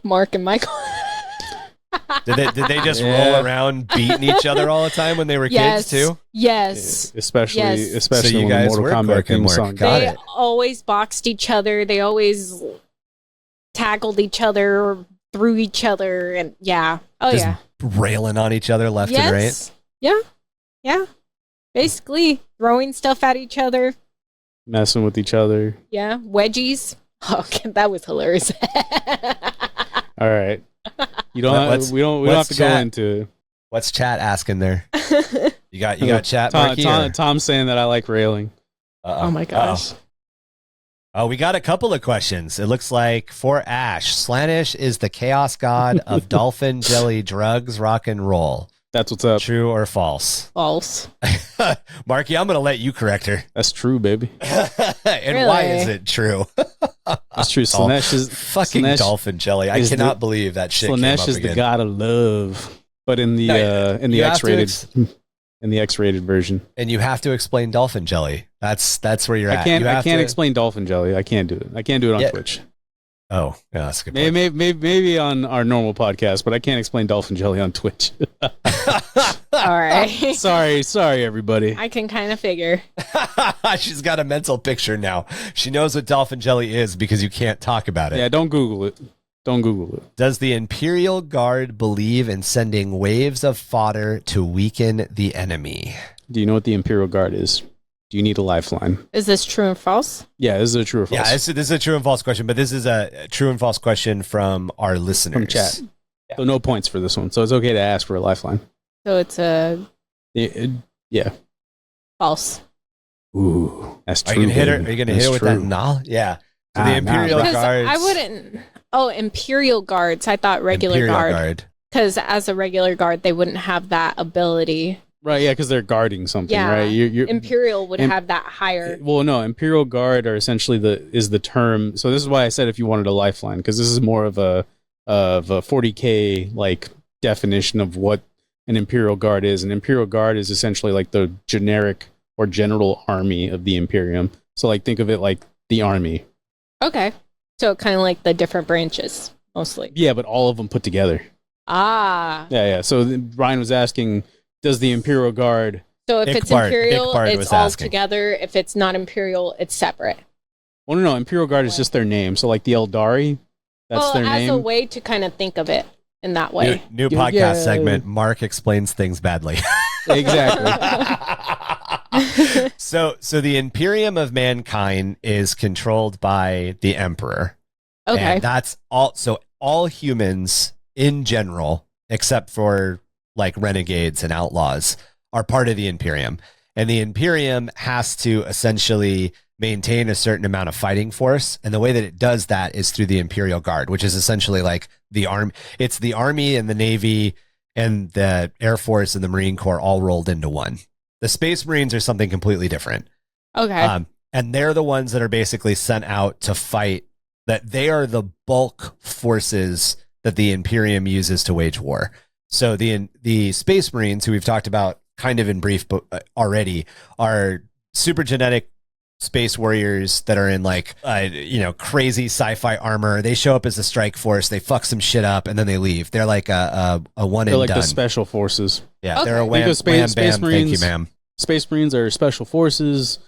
Mark and Michael. Did they just roll around beating each other all the time when they were kids too? Yes. Especially So you when guys the were Mortal Kombat cooking theme more. song. Got They it. always boxed each other. They always tackled each other or threw each other. And yeah. Oh, Just yeah. railing on each other left and right. Yes. Yeah. Yeah. Basically, throwing stuff at each other. Messing with each other. Yeah. Wedgies. Oh, that was hilarious. All right. We don't have to go into. What's chat asking there? You got chat, Marky? Tom's saying that I like railing. Oh my gosh. Oh, we got a couple of questions. It looks like for Ash, Slanish is the chaos god of dolphin jelly drugs, rock and roll. That's what's up. True or false? False. Marky, I'm going to let you correct her. That's true, baby. And why is it true? That's true. Slanesh is fucking dolphin jelly. I cannot believe that shit came up Slanesh is again. the god of love, but in the X-rated version. And you have to explain dolphin jelly. That's where you're at. I can't explain dolphin jelly. I can't do it. I can't do it on Twitch. Oh, yeah, that's a good point. Maybe on our normal podcast, but I can't explain dolphin jelly on Twitch. All right. Sorry, everybody. I can kind of figure. She's got a mental picture now. She knows what dolphin jelly is because you can't talk about it. Yeah, don't Google it. Don't Google it. Does the Imperial Guard believe in sending waves of fodder to weaken the enemy? Do you know what the Imperial Guard is? Do you need a lifeline? Is this true and false? Yeah, this is a true or false. Yeah, this is a true and false question, but this is a true and false question from our listeners. From chat. Yeah. So no points for this one. So it's okay to ask for a lifeline. So it's a yeah. false. Ooh, that's true. Are you gonna hit her? Are you gonna hit her with that null? Yeah. So the Imperial Guards. I wouldn't. Oh, Imperial Guards. I thought regular guard. Because as a regular guard, they wouldn't have that ability. Right, yeah, because they're guarding something, right? Imperial would have that higher. Well, no, Imperial Guard are essentially the term. So this is why I said if you wanted a lifeline, because this is more of a 40k like definition of what an Imperial Guard is. An Imperial Guard is essentially like the generic or general army of the Imperium. So like think of it like the army. Okay, so kind of like the different branches mostly. Yeah, but all of them put together. Ah. Yeah. So Ryan was asking, does the Imperial Guard... So if it's Imperial, it's all together. If it's not Imperial, it's separate. Well, no. Imperial Guard is just their name. So like the Eldari, that's their name. As a way to kind of think of it in that way. New podcast segment, Mark explains things badly. Exactly. So the Imperium of Mankind is controlled by the Emperor. Okay. And that's all. So all humans in general, except for like renegades and outlaws, are part of the Imperium. And the Imperium has to essentially maintain a certain amount of fighting force. And the way that it does that is through the Imperial Guard, which is essentially like the army. It's the Army and the Navy and the Air Force and the Marine Corps all rolled into one. The Space Marines are something completely different. Okay. And they're the ones that are basically sent out to fight. That they are the bulk forces that the Imperium uses to wage war. So the Space Marines, who we've talked about kind of in brief already, are super genetic space warriors that are in like crazy sci-fi armor. They show up as a strike force, they fuck some shit up, and then they leave. They're like a one They're and like done. the special forces. Yeah, they're a wham, Space bam, Marines, thank you, ma'am. Space Marines are special forces.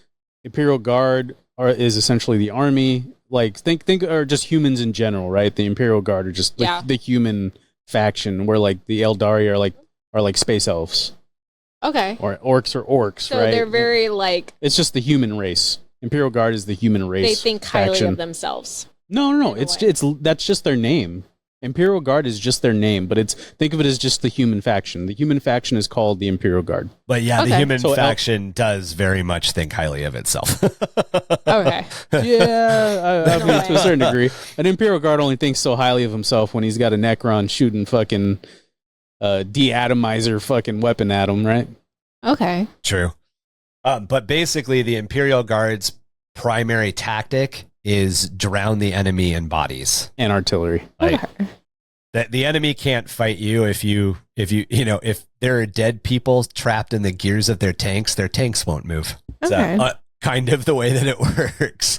Imperial Guard is essentially the army. Like think or just humans in general, right? The Imperial Guard are just the human faction, where like the Eldari are like space elves. Okay. Or orcs, right? So they're very like... It's just the human race. Imperial Guard is the human race. They think highly faction. of themselves. No. It's that's just their name. Imperial Guard is just their name, but think of it as just the human faction. The human faction is called the Imperial Guard. But yeah, the human faction does very much think highly of itself. Okay. Yeah, I mean, to a certain degree. An Imperial Guard only thinks so highly of himself when he's got a Necron shooting fucking de-atomizer fucking weapon at him, right? Okay. True. But basically, the Imperial Guard's primary tactic is drown the enemy in bodies and artillery. Like, that the enemy can't fight you if there are dead people trapped in the gears of their tanks won't move. Okay. So, kind of the way that it works.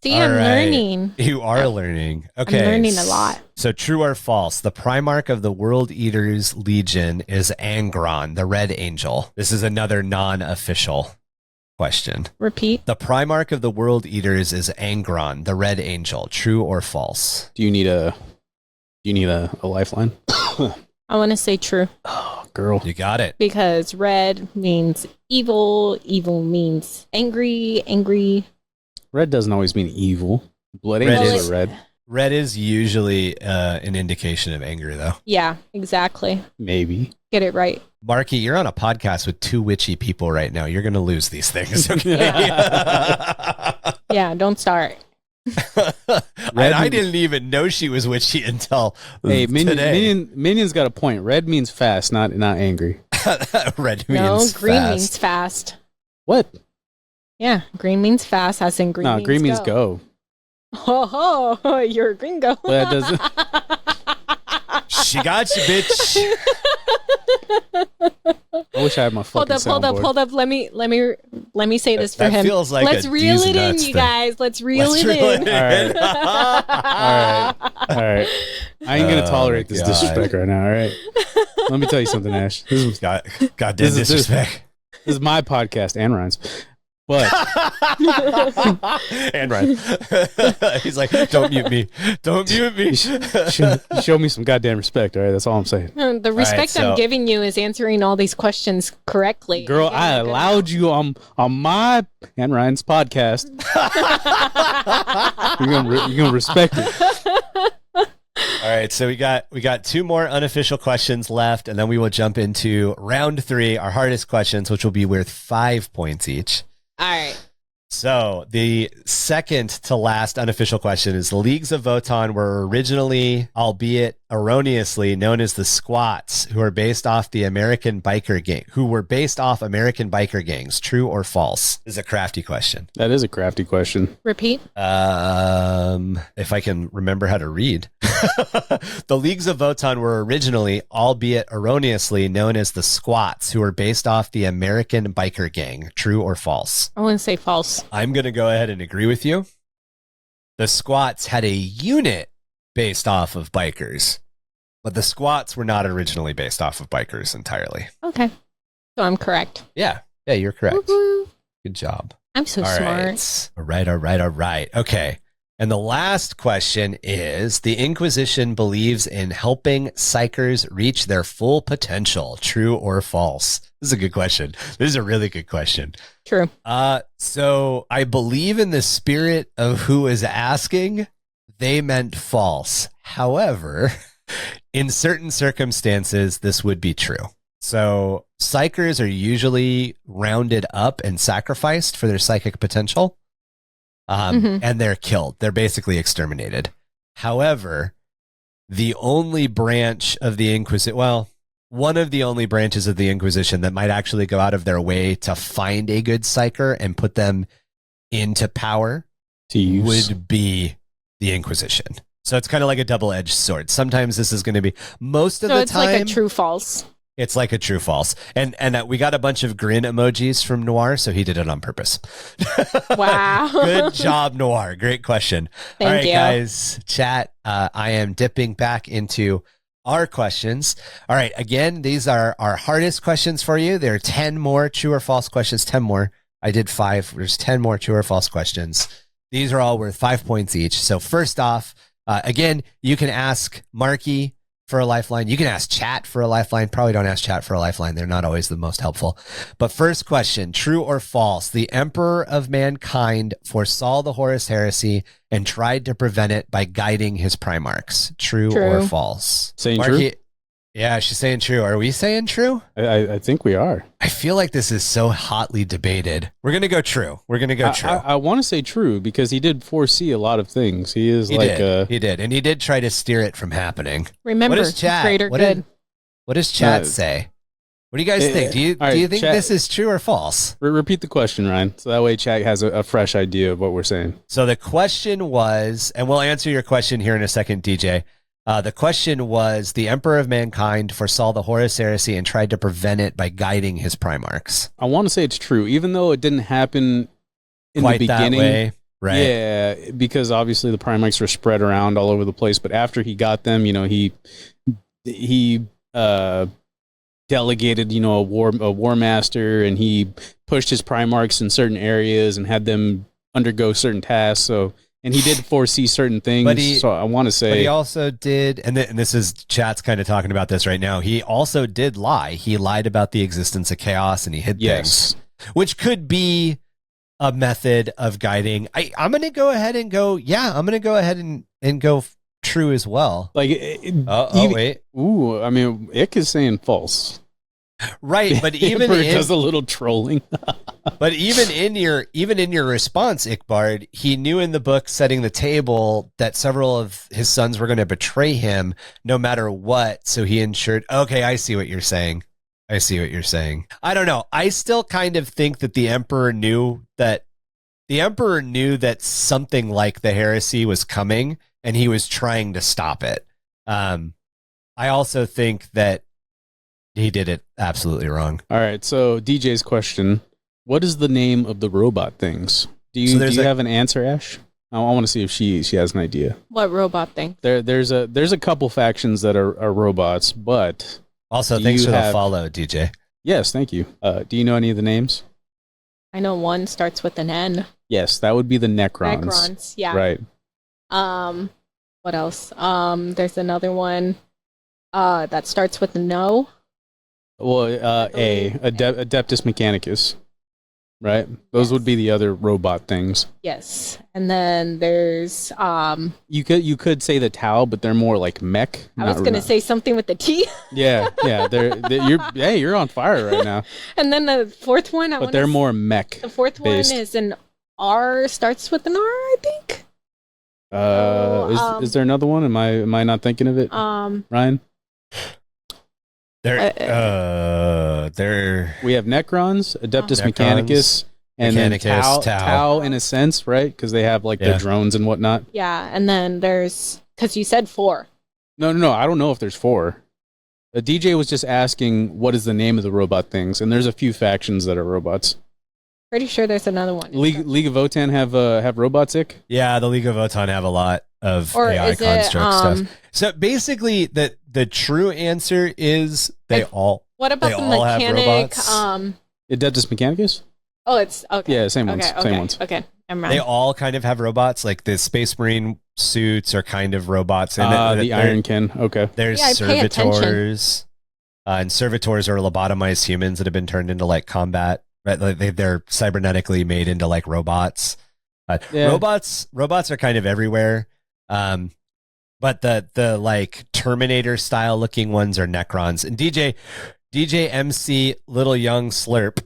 See, All I'm right. learning. You are learning. Okay. I'm learning a lot. So true or false, the Primarch of the World Eaters Legion is Angron, the Red Angel. This is another non-official question. Repeat. The Primarch of the World Eaters is Angron, the Red Angel. True or false? Do you need a lifeline? I want to say true Oh, girl. You got it. because red means evil. Evil means angry. Angry. Red doesn't always mean evil. Blood Red angels is- are red. Red is usually an indication of anger, though. Yeah, exactly. Maybe. Get it right. Marky, you're on a podcast with two witchy people right now. You're going to lose these things. Okay? Yeah, don't start. And I didn't even know she was witchy until Hey, today. Minion's got a point. Red means fast, not angry. Red No, means green fast. means fast. What? Yeah, green means fast, as in green No, means green means go. go. Oh, you're a gringo. Well, that doesn't. She got you, bitch. I wish I had my fucking Hold up. Let me say this for That him. feels like Let's a reel D's it in, nuts you thing. guys. Let's reel Let's it reel in. it in. All right. I ain't gonna Oh, tolerate my this God. disrespect right now. All right. Let me tell you something, Ash. This Goddamn This is- disrespect. is my podcast and Ryan's, but And Ryan. He's like, don't mute me. Don't mute me. show me some goddamn respect. All right, that's all I'm saying. The respect so- I'm giving you is answering all these questions correctly. Girl, Again, I you're good. allowed you on my and Ryan's podcast. You're gonna respect it. All right, so we got two more unofficial questions left, and then we will jump into round 3, our hardest questions, which will be worth 5 points each. All right. So the second to last unofficial question is: the Leagues of Votan were originally, albeit erroneously, known as the Squats, who were based off American biker gangs. True or false? This is a crafty question. That is a crafty question. Repeat. If I can remember how to read. The Leagues of Votan were originally, albeit erroneously, known as the Squats, who were based off the American biker gang. True or false? I want to say false. I'm going to go ahead and agree with you. The Squats had a unit based off of bikers, but the Squats were not originally based off of bikers entirely. Okay. So I'm correct. Yeah, you're correct. Woo-hoo. Good job. I'm so All smart. right. All right. Okay. And the last question is: the Inquisition believes in helping psychers reach their full potential. True or false? This is a good question. This is a really good question. True. So I believe in the spirit of who is asking, they meant false. However, in certain circumstances, this would be true. So psychers are usually rounded up and sacrificed for their psychic potential. And they're killed. They're basically exterminated. However, the only branch of the Inquisition, one of the only branches of the Inquisition that might actually go out of their way to find a good psyker and put them into power To use. would be the Inquisition. So it's kind of like a double-edged sword. Sometimes this is going to be, most of So the it's time, like a true false. it's like a true false. And we got a bunch of grin emojis from Noir, so he did it on purpose. Wow. Good job, Noir. Great question. Thank All right, you. guys, chat. I am dipping back into our questions. All right, again, these are our hardest questions for you. There are 10 more true or false questions, 10 more. I did 5. There's 10 more true or false questions. These are all worth 5 points each. So first off, again, you can ask Marky for a lifeline. You can ask chat for a lifeline. Probably don't ask chat for a lifeline. They're not always the most helpful. But first question, true or false? The Emperor of Mankind foresaw the Horus heresy and tried to prevent it by guiding his Primarchs. True. Or True. false? Saying Marky, true? yeah, she's saying true. Are we saying true? I think we are. I feel like this is so hotly debated. We're going to go true. We're going to go true. I want to say true because he did foresee a lot of things. He is He did. And he did try to steer it from happening. Remember, What is chat? greater What good. What does chat Uh, say? What do you guys think? Do you all right, think chat- this is true or false? Repeat the question, Ryan, so that way chat has a fresh idea of what we're saying. So the question was, and we'll answer your question here in a second, DJ. The question was: the Emperor of Mankind foresaw the Horus heresy and tried to prevent it by guiding his Primarchs. I want to say it's true, even though it didn't happen in Quite the beginning. that way. right? Yeah, because obviously the Primarchs were spread around all over the place. But after he got them, he delegated, a war master, and he pushed his Primarchs in certain areas and had them undergo certain tasks. So, and he did foresee certain things. So I want to say, but he also did, and this is chat's kind of talking about this right now. He also did lie. He lied about the existence of chaos, and he hid things, which could be a method of guiding. I'm going to go ahead and go. Yeah, I'm going to go ahead and go true as well. Like, wait. Ooh, I mean, Ick is saying false. Right, but even does a little trolling. But even in your response, Ickbard, he knew in the book Setting the Table that several of his sons were going to betray him no matter what. So he ensured. Okay, I see what you're saying. I don't know. I still kind of think that the Emperor knew that something like the heresy was coming, and he was trying to stop it. I also think that he did it absolutely wrong. All right. So DJ's question: what is the name of the robot things? Do you have an answer, Ash? I want to see if she has an idea. What robot thing? There's a couple factions that are robots, but also thanks for the follow, DJ. Yes, thank you. Do you know any of the names? I know one starts with an N. Yes, that would be the Necrons. Necrons, yeah. Right. What else? There's another one that starts with an O. Well, Adeptus Mechanicus. Right? Those would be the other robot things. Yes. And then there's You could say the Tau, but they're more like mech. I was going to say something with the T. Yeah. You're on fire right now. And then the fourth one, but they're more mech. The fourth based. one is an R, starts with an R, I think. Is there another one? Am I not thinking of it? Ryan? We have Necrons, Adeptus Mechanicus, and then Tau in a sense, right? Because they have the drones and whatnot. Yeah, and then there's, because you said 4. No, I don't know if there's 4. The DJ was just asking what is the name of the robot things, and there's a few factions that are robots. Pretty sure there's another one. League of Votann have robots, Ick? Yeah, the League of Votann have a lot of AI construct stuff. So basically, the true answer is they all. What about the mechanic? Adeptus Mechanicus? Oh, it's okay. Yeah, same ones. Same ones. Okay, I'm right. They all kind of have robots. Like the Space Marine suits are kind of robots. And the Ironkin. Okay. There's servitors, and servitors are lobotomized humans that have been turned into combat. Right, they're cybernetically made into robots. Robots are kind of everywhere. But the Terminator style looking ones are Necrons. And DJ MC Little Young Slurp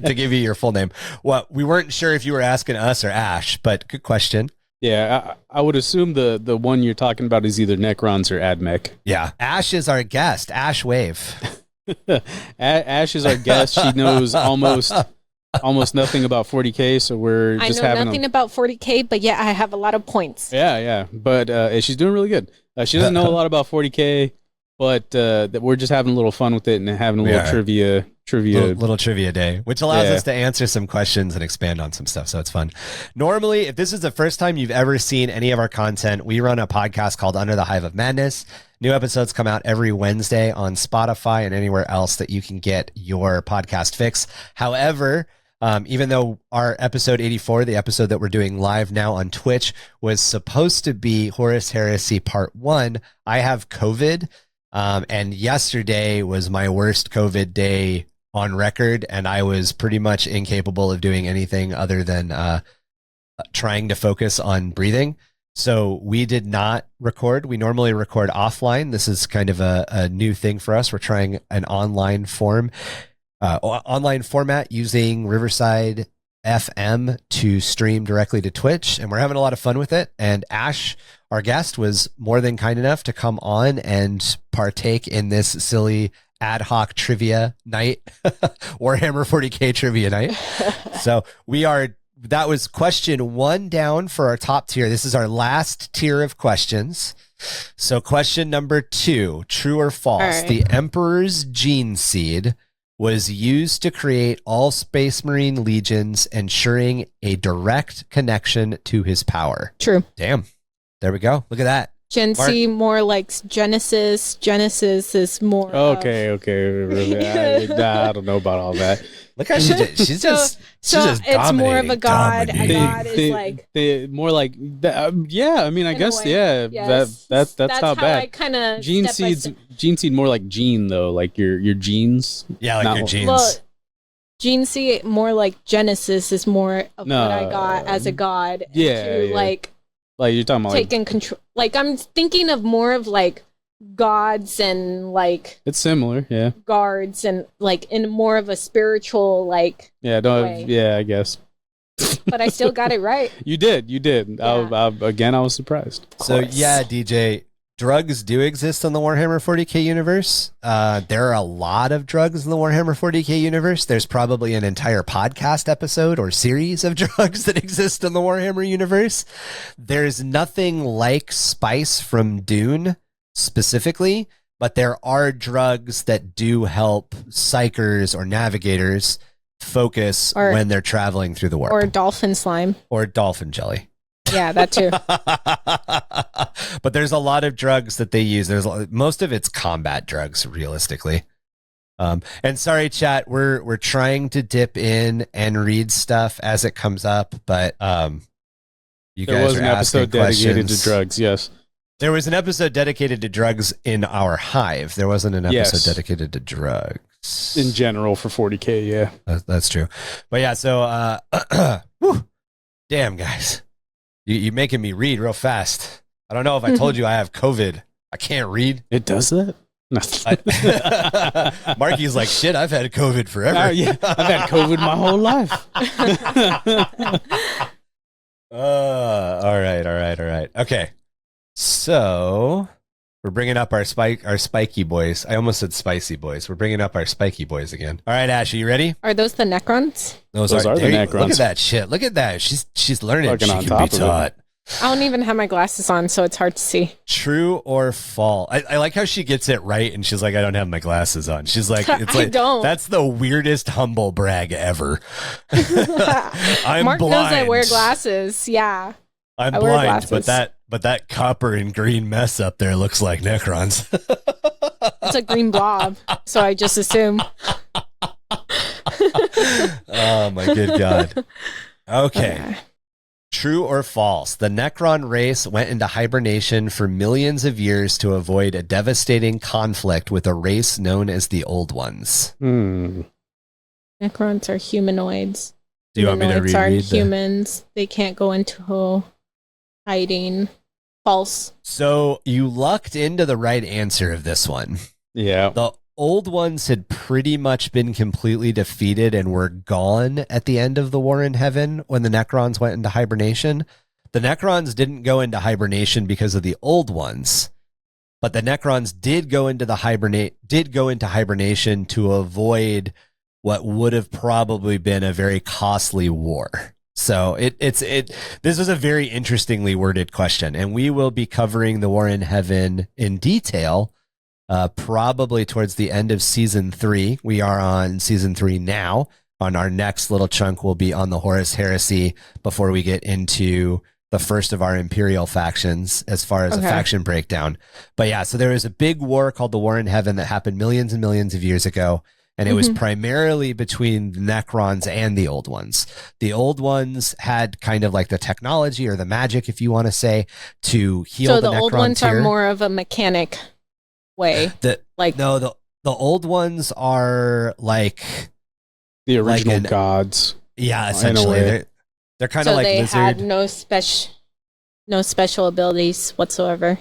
to give you your full name. Well, we weren't sure if you were asking us or Ash, but good question. Yeah, I would assume the one you're talking about is either Necrons or AdMech. Yeah, Ash is our guest. Ash Wave. Ash is our guest. She knows almost nothing about 40k, so we're just I know nothing about 40k, but yeah, I have a lot of points. Yeah, but she's doing really good. She doesn't know a lot about 40k, but we're just having a little fun with it and having a little trivia little trivia day, which allows us to answer some questions and expand on some stuff, so it's fun. Normally, if this is the first time you've ever seen any of our content, we run a podcast called Under the Hive of Madness. New episodes come out every Wednesday on Spotify and anywhere else that you can get your podcast fix. However, even though our episode 84, the episode that we're doing live now on Twitch, was supposed to be Horus Heresy Part 1, I have COVID, and yesterday was my worst COVID day on record, and I was pretty much incapable of doing anything other than trying to focus on breathing. So we did not record. We normally record offline. This is kind of a new thing for us. We're trying an online format using Riverside FM to stream directly to Twitch, and we're having a lot of fun with it. And Ash, our guest, was more than kind enough to come on and partake in this silly ad hoc trivia night, Warhammer 40k trivia night. So that was question 1 down for our top tier. This is our last tier of questions. So question number 2, true or false? Right. The Emperor's gene seed was used to create all Space Marine legions, ensuring a direct connection to his power. True. Damn. There we go. Look at that. Gen C more like Genesis. Genesis is more. Okay. Really, I don't know about all that. Look how she's just it's more of a god. A dominating. god is like more like yeah. I mean, I guess yeah. Yes. That's how not bad. I kind of Gene seed more like gene though, like your genes. Yeah, like Not- your genes. Well, Gene C more like Genesis is more of No. what I got as a god. Yeah, to yeah. like Like you're talking about like, taking control. Like I'm thinking of more of like gods and like it's similar, yeah. guards and like in more of a spiritual like. Yeah, no, way. yeah, I guess. But I still got it right. You did. Yeah. Again, I was surprised. So yeah, DJ, drugs do exist in the Warhammer 40k universe. There are a lot of drugs in the Warhammer 40k universe. There's probably an entire podcast episode or series of drugs that exist in the Warhammer universe. There's nothing like spice from Dune specifically, but there are drugs that do help psychers or navigators focus when they're traveling through the warp. Or dolphin slime. Or dolphin jelly. Yeah, that too. But there's a lot of drugs that they use. Most of it's combat drugs, realistically. And sorry, chat, we're trying to dip in and read stuff as it comes up, but you There guys was are an episode asking dedicated questions. to drugs, yes. There was an episode dedicated to drugs in our hive. There wasn't an episode Yes. dedicated to drugs. In general for 40k, yeah. That's true. But yeah, so whew, damn guys. You're making me read real fast. I don't know if I told you I have COVID. I can't read. It does that? Marky's like, shit, I've had COVID forever. Yeah, I've had COVID my whole life. All right. Okay. So we're bringing up our spiky boys. I almost said spicy boys. We're bringing up our spiky boys again. All right, Ash, are you ready? Are those the Necrons? Those are the there you- Necrons. Look at that shit. Look at that. She's learning. Fucking She on can top be of it. taught. I don't even have my glasses on, so it's hard to see. True or false? I like how she gets it right, and she's like, I don't have my glasses on. She's like, it's I like, don't. That's the weirdest humble brag ever. I'm Mark blind. knows I wear glasses. Yeah. I'm I wear blind, glasses. but that copper and green mess up there looks like Necrons. It's a green blob, so I just assume. Oh my good god. Okay. True or false? The Necron race went into hibernation for millions of years to avoid a devastating conflict with a race known as the Old Ones. Necrons are humanoids. Do you want me to Humanoids aren't reread the... humans. They can't go into hiding. False. So you lucked into the right answer of this one. Yeah. The Old Ones had pretty much been completely defeated and were gone at the end of the War in Heaven when the Necrons went into hibernation. The Necrons didn't go into hibernation because of the Old Ones, but the Necrons did go into hibernation to avoid what would have probably been a very costly war. So this was a very interestingly worded question, and we will be covering the War in Heaven in detail probably towards the end of season 3. We are on season 3 now. On our next little chunk, we'll be on the Horus Heresy before we get into the first of our Imperial factions as far as a faction breakdown. But yeah, so there was a big war called the War in Heaven that happened millions and millions of years ago. And it was primarily between the Necrons and the Old Ones. The Old Ones had kind of like the technology or the magic, if you want to say, to heal the Necron Old Ones tier. are more of a mechanic way. The Old Ones are like The original like gods. yeah, in a essentially way. they're kind So of like they lizard. had no special abilities whatsoever.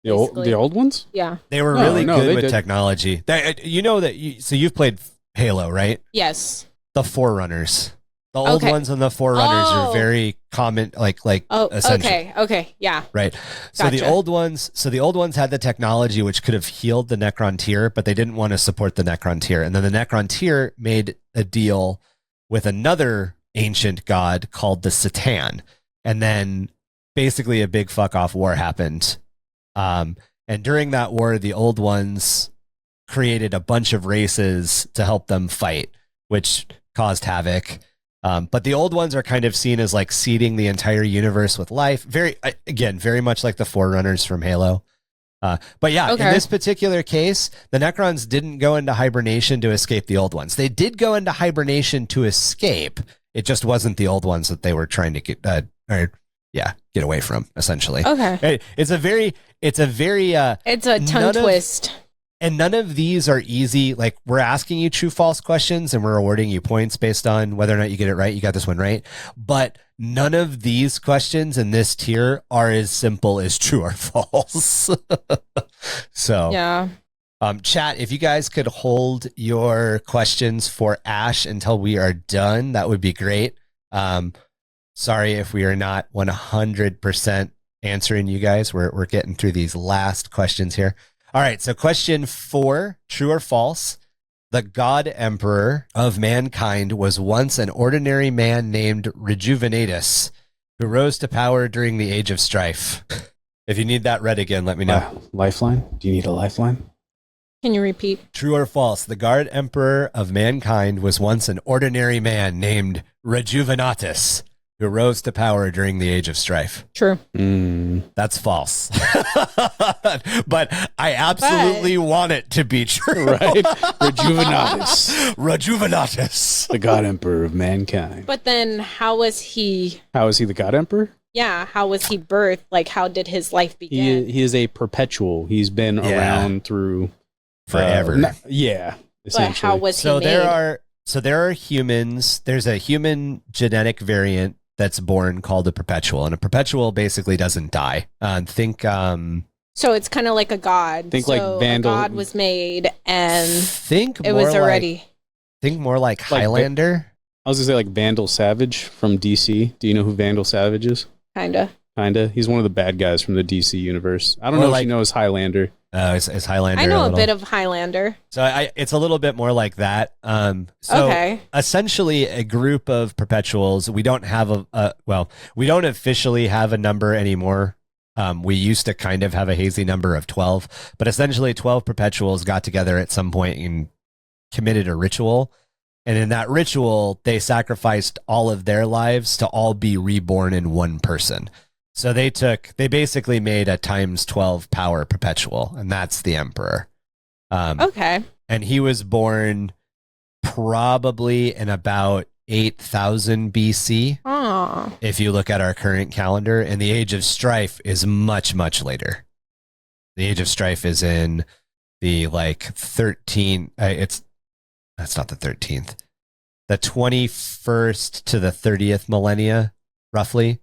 The old ones? Yeah. They were No, really no, good they with did. technology. You know that so you've played Halo, right? Yes. The Forerunners. The Old Okay. Ones and the Forerunners are Oh. very common, like Oh, essential. okay. Yeah. Right. So the Gotcha. Old Ones had the technology which could have healed the Necron tier, but they didn't want to support the Necron tier. And then the Necron tier made a deal with another ancient god called the Satan. And then basically a big fuck off war happened. And during that war, the Old Ones created a bunch of races to help them fight, which caused havoc. But the old ones are kind of seen as like seeding the entire universe with life. Very much like the Forerunners from Halo. But yeah, in this particular case, the Necrons didn't go into hibernation to escape the old ones. They did go into hibernation to escape. It just wasn't the old ones that they were trying to get away from, essentially. Okay. It's a tongue twist. And none of these are easy. Like, we're asking you true false questions and we're awarding you points based on whether or not you get it right. You got this one right. But none of these questions in this tier are as simple as true or false. So, yeah. Chat, if you guys could hold your questions for Ash until we are done, that would be great. Sorry if we are not 100% answering you guys. We're getting through these last questions here. All right, so question 4, true or false? The God Emperor of mankind was once an ordinary man named Rejuvenatus, who rose to power during the Age of Strife. If you need that read again, let me know. Lifeline? Do you need a lifeline? Can you repeat? True or false? The God Emperor of mankind was once an ordinary man named Rejuvenatus, who rose to power during the Age of Strife. True. That's false. But I absolutely want it to be true. Right? Rejuvenatus. Rejuvenatus. The God Emperor of mankind. But then how was he... How is he the God Emperor? Yeah, how was he birthed? Like, how did his life begin? He is a perpetual. He's been around through... Forever. Yeah. But how was he made? There are humans. There's a human genetic variant that's born called a perpetual, and a perpetual basically doesn't die. So it's kind of like a god. Think like Vandal. A god was made, and think it was already. Think more like Highlander. I was gonna say like Vandal Savage from DC. Do you know who Vandal Savage is? Kinda. He's one of the bad guys from the DC universe. I don't know if you know his Highlander. Is Highlander? I know a bit of Highlander. So it's a little bit more like that. Essentially a group of perpetuals. We don't have we don't officially have a number anymore. We used to kind of have a hazy number of 12, but essentially 12 perpetuals got together at some point and committed a ritual. And in that ritual, they sacrificed all of their lives to all be reborn in one person. So they basically made a times 12 power perpetual, and that's the Emperor. And he was born probably in about 8,000 BC. If you look at our current calendar, and the Age of Strife is much, much later. The Age of Strife is in the 13. That's not the 13th. The 21st to the 30th millennia, roughly.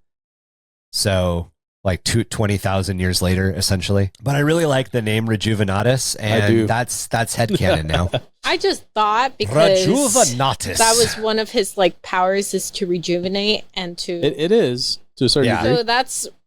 So, 20,000 years later, essentially. But I really like the name Rejuvenatus, and that's headcanon now. I just thought because Rejuvenatus. that was one of his powers is to rejuvenate and to. It is to a certain degree. So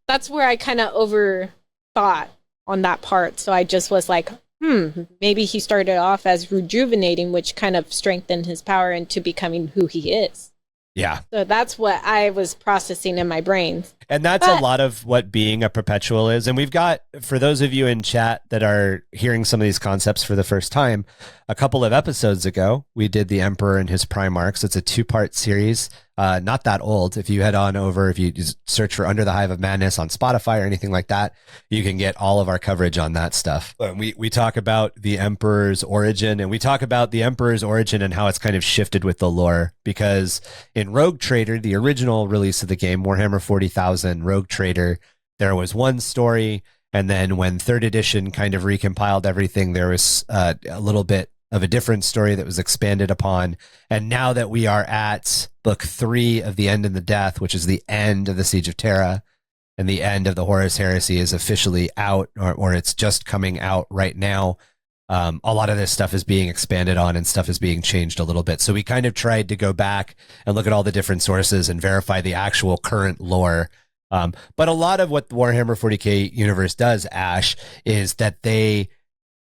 that's where I kind of overthought on that part. So I just was like, maybe he started off as rejuvenating, which kind of strengthened his power into becoming who he is. Yeah. So that's what I was processing in my brain. And that's a lot of what being a perpetual is. And we've got, for those of you in chat that are hearing some of these concepts for the first time, a couple of episodes ago, we did the Emperor and his Primarchs. It's a 2-part series. Not that old. If you head on over, if you just search for Under the Hive of Madness on Spotify or anything like that, you can get all of our coverage on that stuff. But we talk about the Emperor's origin, and we talk about the Emperor's origin and how it's kind of shifted with the lore. Because in Rogue Trader, the original release of the game, Warhammer 40,000 Rogue Trader, there was one story, and then when 3rd edition kind of recompiled everything, there was a little bit of a different story that was expanded upon. And now that we are at book 3 of The End and the Death, which is the end of the Siege of Terra, and the end of the Horus Heresy is officially out, or it's just coming out right now, a lot of this stuff is being expanded on and stuff is being changed a little bit. So we kind of tried to go back and look at all the different sources and verify the actual current lore. But a lot of what the Warhammer 40k universe does, Ash, is that they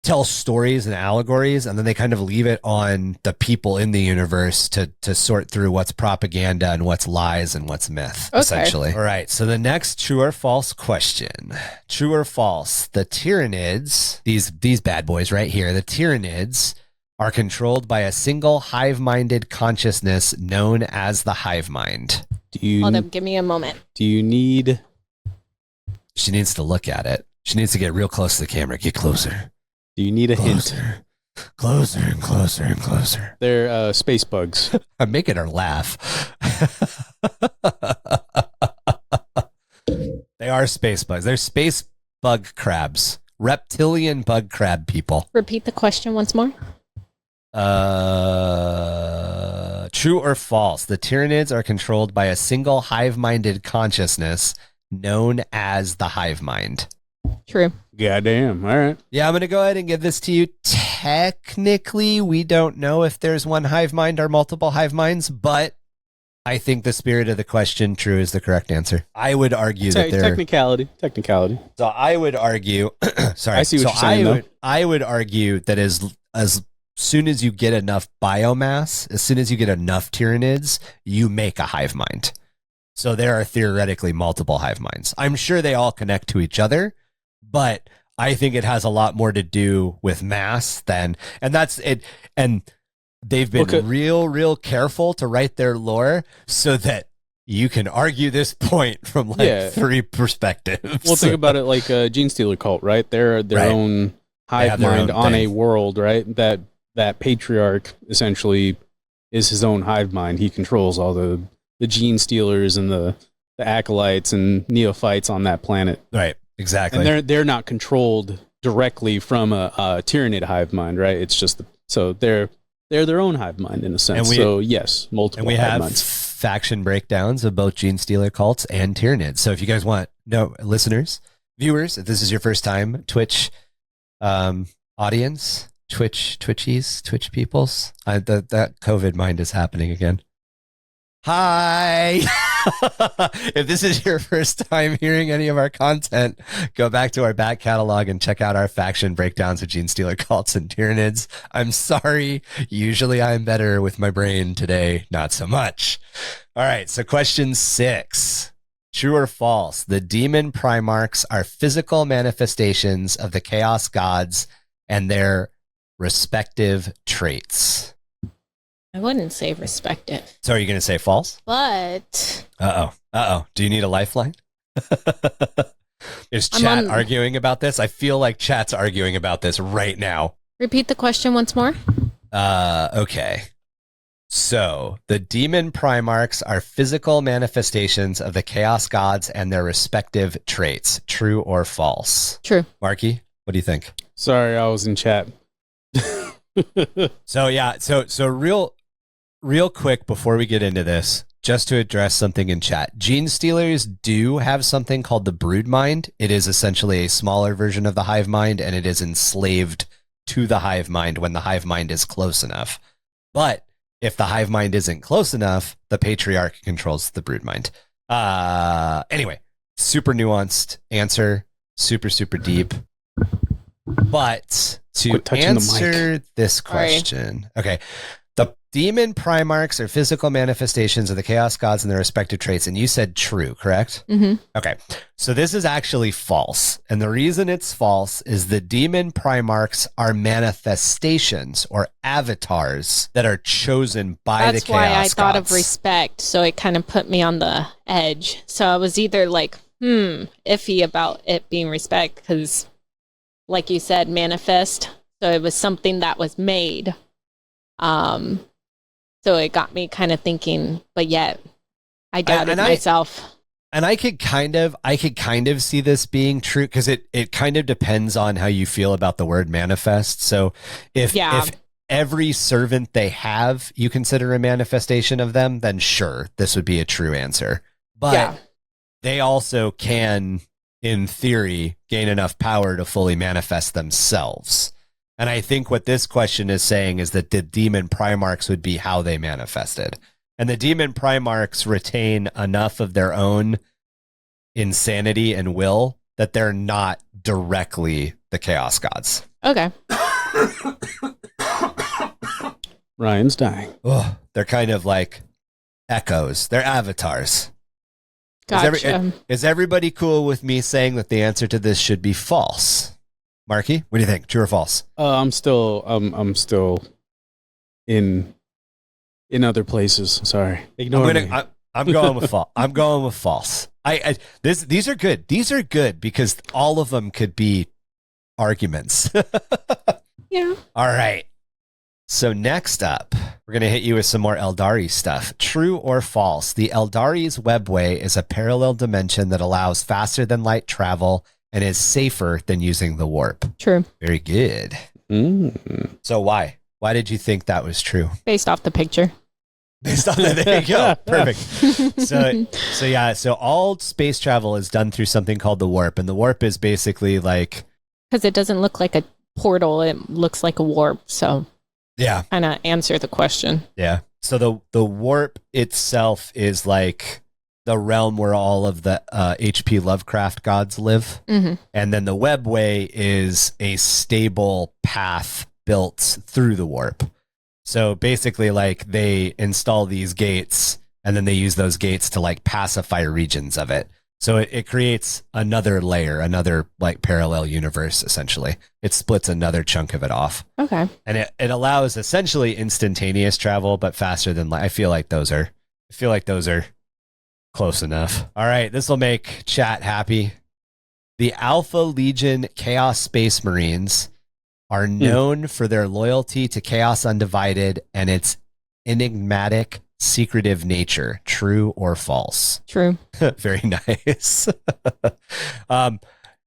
tell stories and allegories, and then they kind of leave it on the people in the universe to sort through what's propaganda and what's lies and what's myth, essentially. All right, so the next true or false question. True or false, the Tyranids, these bad boys right here, the Tyranids are controlled by a single hive-minded consciousness known as the hive mind. Hold up, give me a moment. Do you need... She needs to look at it. She needs to get real close to the camera. Get closer. Do you need a hint? Closer and closer and closer. They're space bugs. I'm making her laugh. They are space bugs. They're space bug crabs. Reptilian bug crab people. Repeat the question once more. True or false? The Tyranids are controlled by a single hive-minded consciousness known as the hive mind. True. Goddamn. All right. Yeah, I'm going to go ahead and give this to you. Technically, we don't know if there's one hive mind or multiple hive minds, but I think the spirit of the question, true, is the correct answer. I would argue that there... Technicality. So I would argue... Sorry. I see what you're saying, I would argue that as soon as you get enough biomass, as soon as you get enough Tyranids, you make a hive mind. So there are theoretically multiple hive minds. I'm sure they all connect to each other, but I think it has a lot more to do with mass than, and that's it. And they've been real careful to write their lore so that you can argue this point from three perspectives. Well, think about it like a Gene Stealer cult, right? They're their own hive mind on a world, right? That patriarch essentially is his own hive mind. He controls all the gene stealers and the acolytes and neophytes on that planet. Right, exactly. And they're not controlled directly from a Tyranid hive mind, right? It's just so they're their own hive mind in a sense. So yes, multiple. And we hive have minds. faction breakdowns of both gene stealer cults and Tyranids. So if you guys want, listeners, viewers, if this is your first time, Twitch audience, Twitchies, Twitch peoples, that COVID mind is happening again. Hi. If this is your first time hearing any of our content, go back to our back catalog and check out our faction breakdowns of Gene Stealer cults and Tyranids. I'm sorry. Usually I'm better with my brain. Today, not so much. All right. So question 6. True or false? The demon Primarchs are physical manifestations of the chaos gods and their respective traits. I wouldn't say respective. So are you going to say false? But... Uh-oh. Do you need a lifeline? Is chat arguing about this? I feel like chat's arguing about this right now. Repeat the question once more. Okay. So the demon Primarchs are physical manifestations of the chaos gods and their respective traits. True or false? True. Marky, what do you think? Sorry, I was in chat. So real quick before we get into this, just to address something in chat. Gene Stealers do have something called the Brood Mind. It is essentially a smaller version of the Hive Mind, and it is enslaved to the Hive Mind when the Hive Mind is close enough. But if the Hive Mind isn't close enough, the Patriarch controls the Brood Mind. Anyway, super nuanced answer, super deep. But to answer this question, okay, the demon Primarchs are physical manifestations of the chaos gods and their respective traits. And you said true, correct? Mm-hmm. Okay. So this is actually false. And the reason it's false is the demon Primarchs are manifestations or avatars that are chosen by the chaos gods. That's why I thought of respect. So it kind of put me on the edge. So I was either like, iffy about it being respect because, like you said, manifest. So it was something that was made. So it got me kind of thinking, but yet I doubted myself. And I could kind of see this being true because it kind of depends on how you feel about the word manifest. So if every servant they have, you consider a manifestation of them, then sure, this would be a true answer. But they also can, in theory, gain enough power to fully manifest themselves. And I think what this question is saying is that the demon Primarchs would be how they manifested. And the demon Primarchs retain enough of their own insanity and will that they're not directly the chaos gods. Okay. Ryan's dying. Oh, they're kind of like echoes. They're avatars. Gotcha. Is everybody cool with me saying that the answer to this should be false? Marky, what do you think? True or false? I'm still in other places. Sorry, ignore me. I'm going with false. I'm going with false. These are good. These are good because all of them could be arguments. Yeah. All right. So next up, we're going to hit you with some more Eldari stuff. True or false? The Eldari's webway is a parallel dimension that allows faster than light travel and is safer than using the warp. True. Very good. So why? Why did you think that was true? Based off the picture. Based on that, there you go. Perfect. So all space travel is done through something called the warp, and the warp is basically like, because it doesn't look like a portal, it looks like a warp. So yeah, kind of answer the question. Yeah. So the warp itself is like the realm where all of the H.P. Lovecraft gods live, and then the webway is a stable path built through the warp. So basically, like, they install these gates and then they use those gates to like pacify regions of it. So it creates another layer, another like parallel universe, essentially. It splits another chunk of it off. Okay. And it allows essentially instantaneous travel, but faster than light. I feel like those are close enough. All right, this will make chat happy. The Alpha Legion Chaos Space Marines are known for their loyalty to Chaos Undivided and its enigmatic, secretive nature. True or false? True. Very nice.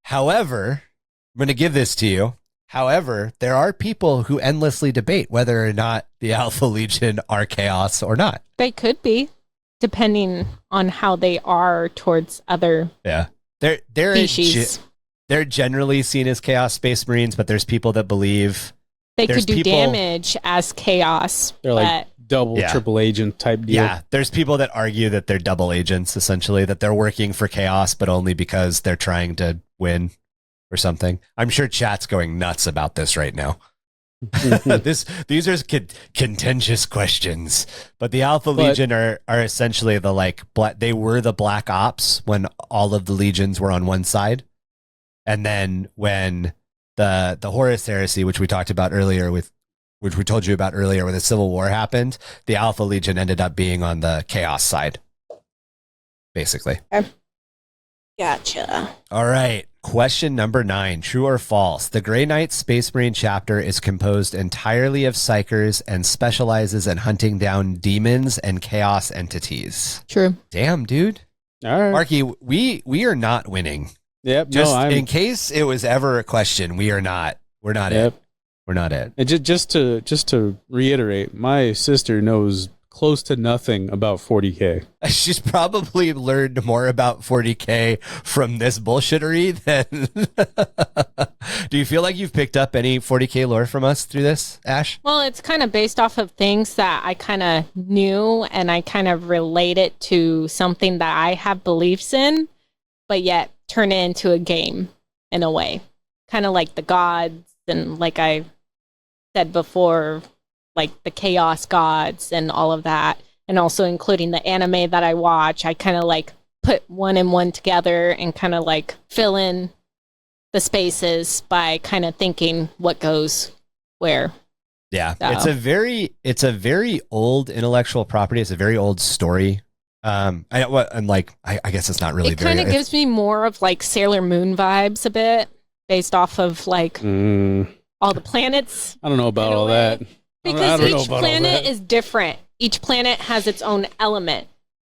However, I'm going to give this to you. However, there are people who endlessly debate whether or not the Alpha Legion are Chaos or not. They could be, depending on how they are towards other species. They're generally seen as Chaos Space Marines, but there's people that believe they could do damage as Chaos. They're like double, triple agent type deal. Yeah, there's people that argue that they're double agents, essentially, that they're working for Chaos, but only because they're trying to win or something. I'm sure chat's going nuts about this right now. These are contentious questions, but the Alpha Legion are essentially the like they were the Black Ops when all of the legions were on one side. And then when the Horus Heresy, which we talked about earlier which we told you about earlier, when the Civil War happened, the Alpha Legion ended up being on the Chaos side, basically. Gotcha. All right. Question number 9. True or false? The Grey Knight Space Marine chapter is composed entirely of psychers and specializes in hunting down demons and chaos entities. True. Damn, dude. All right. Marky, we are not winning. Yep. In case it was ever a question, we're not it. We're not it. And just to reiterate, my sister knows close to nothing about 40k. She's probably learned more about 40k from this bullshittery than... Do you feel like you've picked up any 40k lore from us through this, Ash? Well, it's kind of based off of things that I kind of knew, and I kind of relate it to something that I have beliefs in, but yet turn it into a game in a way. Kind of like the gods, and like I said before, like the chaos gods and all of that, and also including the anime that I watch. I kind of like put one and one together and kind of like fill in the spaces by kind of thinking what goes where. Yeah, so. It's a very old intellectual property. It's a very old story. I guess it's not really. It kind of gives me more of like Sailor Moon vibes a bit, based off of like all the planets. I don't know about all that. Because each planet is different. Each planet has its own element.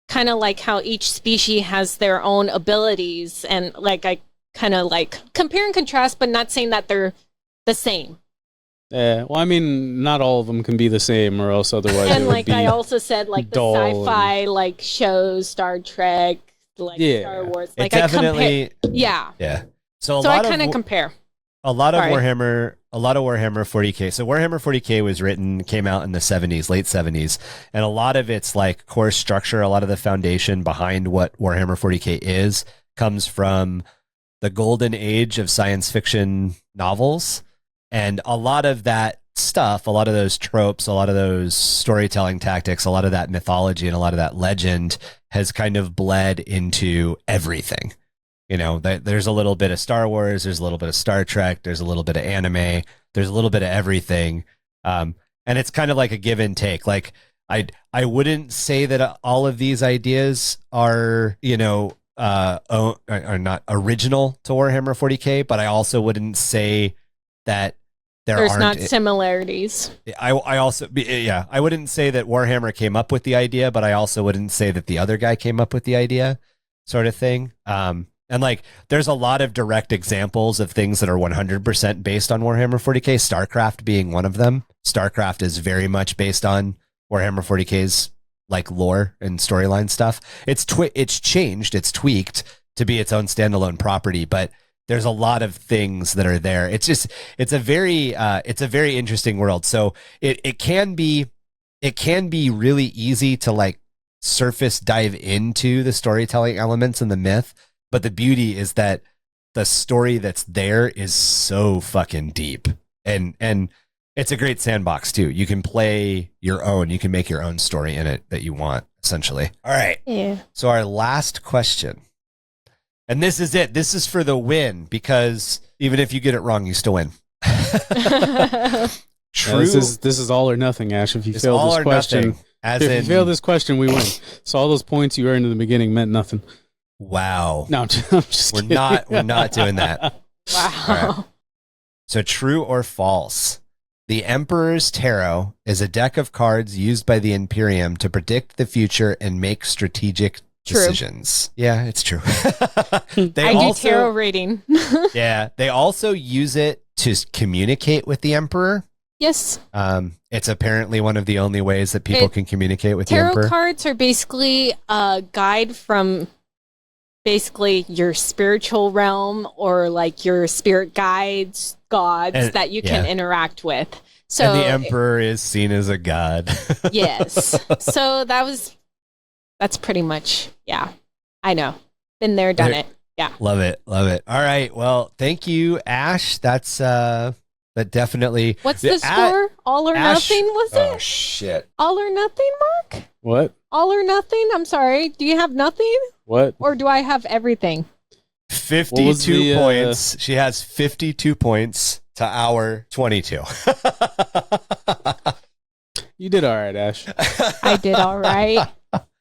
Kind of like how each species has their own abilities. And like I kind of like compare and contrast, but not saying that they're the same. Yeah, well, I mean, not all of them can be the same, or else otherwise. And like I also said, like the sci-fi like shows, Star Trek, like Star Wars. Like definitely, I compare. Yeah. So I kind of compare. A lot of Warhammer 40k. So Warhammer 40k came out in the 70s, late 70s, and a lot of its like core structure, a lot of the foundation behind what Warhammer 40k is, comes from the golden age of science fiction novels. And a lot of that stuff, a lot of those tropes, a lot of those storytelling tactics, a lot of that mythology and a lot of that legend has kind of bled into everything. You know, there's a little bit of Star Wars, there's a little bit of Star Trek, there's a little bit of anime, there's a little bit of everything. And it's kind of like a give and take. Like I wouldn't say that all of these ideas are, you know, are not original to Warhammer 40k, but I also wouldn't say that there's not similarities. I also, yeah, I wouldn't say that Warhammer came up with the idea, but I also wouldn't say that the other guy came up with the idea, sort of thing. And like, there's a lot of direct examples of things that are 100% based on Warhammer 40k, StarCraft being one of them. StarCraft is very much based on Warhammer 40k's like lore and storyline stuff. It's changed, it's tweaked to be its own standalone property, but there's a lot of things that are there. It's a very interesting world. So it can be really easy to like surface dive into the storytelling elements and the myth. But the beauty is that the story that's there is so fucking deep, and it's a great sandbox too. You can play your own, you can make your own story in it that you want, essentially. All right. Yeah. So our last question. And this is it. This is for the win, because even if you get it wrong, you still win. True. Yeah, this is all or nothing, Ash. If you fail this question, if you fail this question, we win. So all those points you earned in the beginning meant nothing. Wow. No, I'm just kidding. We're not doing that. Wow. Right. So true or false? The Emperor's Tarot is a deck of cards used by the Imperium to predict the future and make strategic decisions. Yeah, it's true. I do tarot reading. Yeah, they also use it to communicate with the Emperor. Yes. It's apparently one of the only ways that people can communicate with the Emperor. Tarot cards are basically a guide from basically your spiritual realm, or like your spirit guides, gods that you can interact with. So, and the Emperor is seen as a god. Yes. So that's pretty much, yeah. I know. Been there, done it. Yeah. Love it. Love it. All right. Well, thank you, Ash. That's that definitely. What's the score? All or nothing, was it? Oh shit. All or nothing, Mark? What? All or nothing? I'm sorry. Do you have nothing? What? Or do I have everything? 52 points. She has 52 points to our 22. You did all right, Ash. I did all right.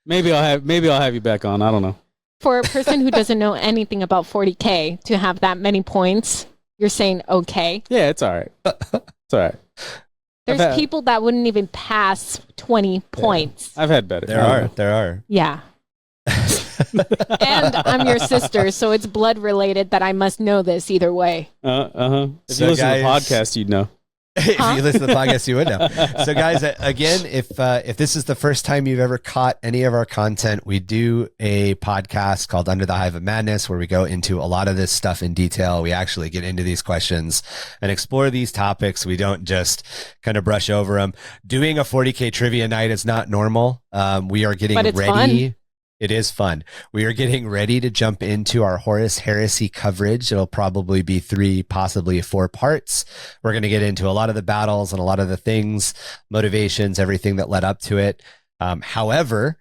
Maybe I'll have you back on. I don't know. For a person who doesn't know anything about 40k to have that many points, you're saying okay. Yeah, it's all right. It's all right. There's people that wouldn't even pass 20 points. I've had better. There are. Yeah. And I'm your sister, so it's blood related that I must know this either way. If you listen to the podcast, you'd know. If you listen to the podcast, you would know. So, guys, again, if this is the first time you've ever caught any of our content, we do a podcast called Under the Hive of Madness, where we go into a lot of this stuff in detail. We actually get into these questions and explore these topics. We don't just kind of brush over them. Doing a 40k trivia night is not normal. We are getting ready. Fun. It is fun. We are getting ready to jump into our Horus Heresy coverage. It'll probably be 3, possibly 4 parts. We're going to get into a lot of the battles and a lot of the things, motivations, everything that led up to it. However,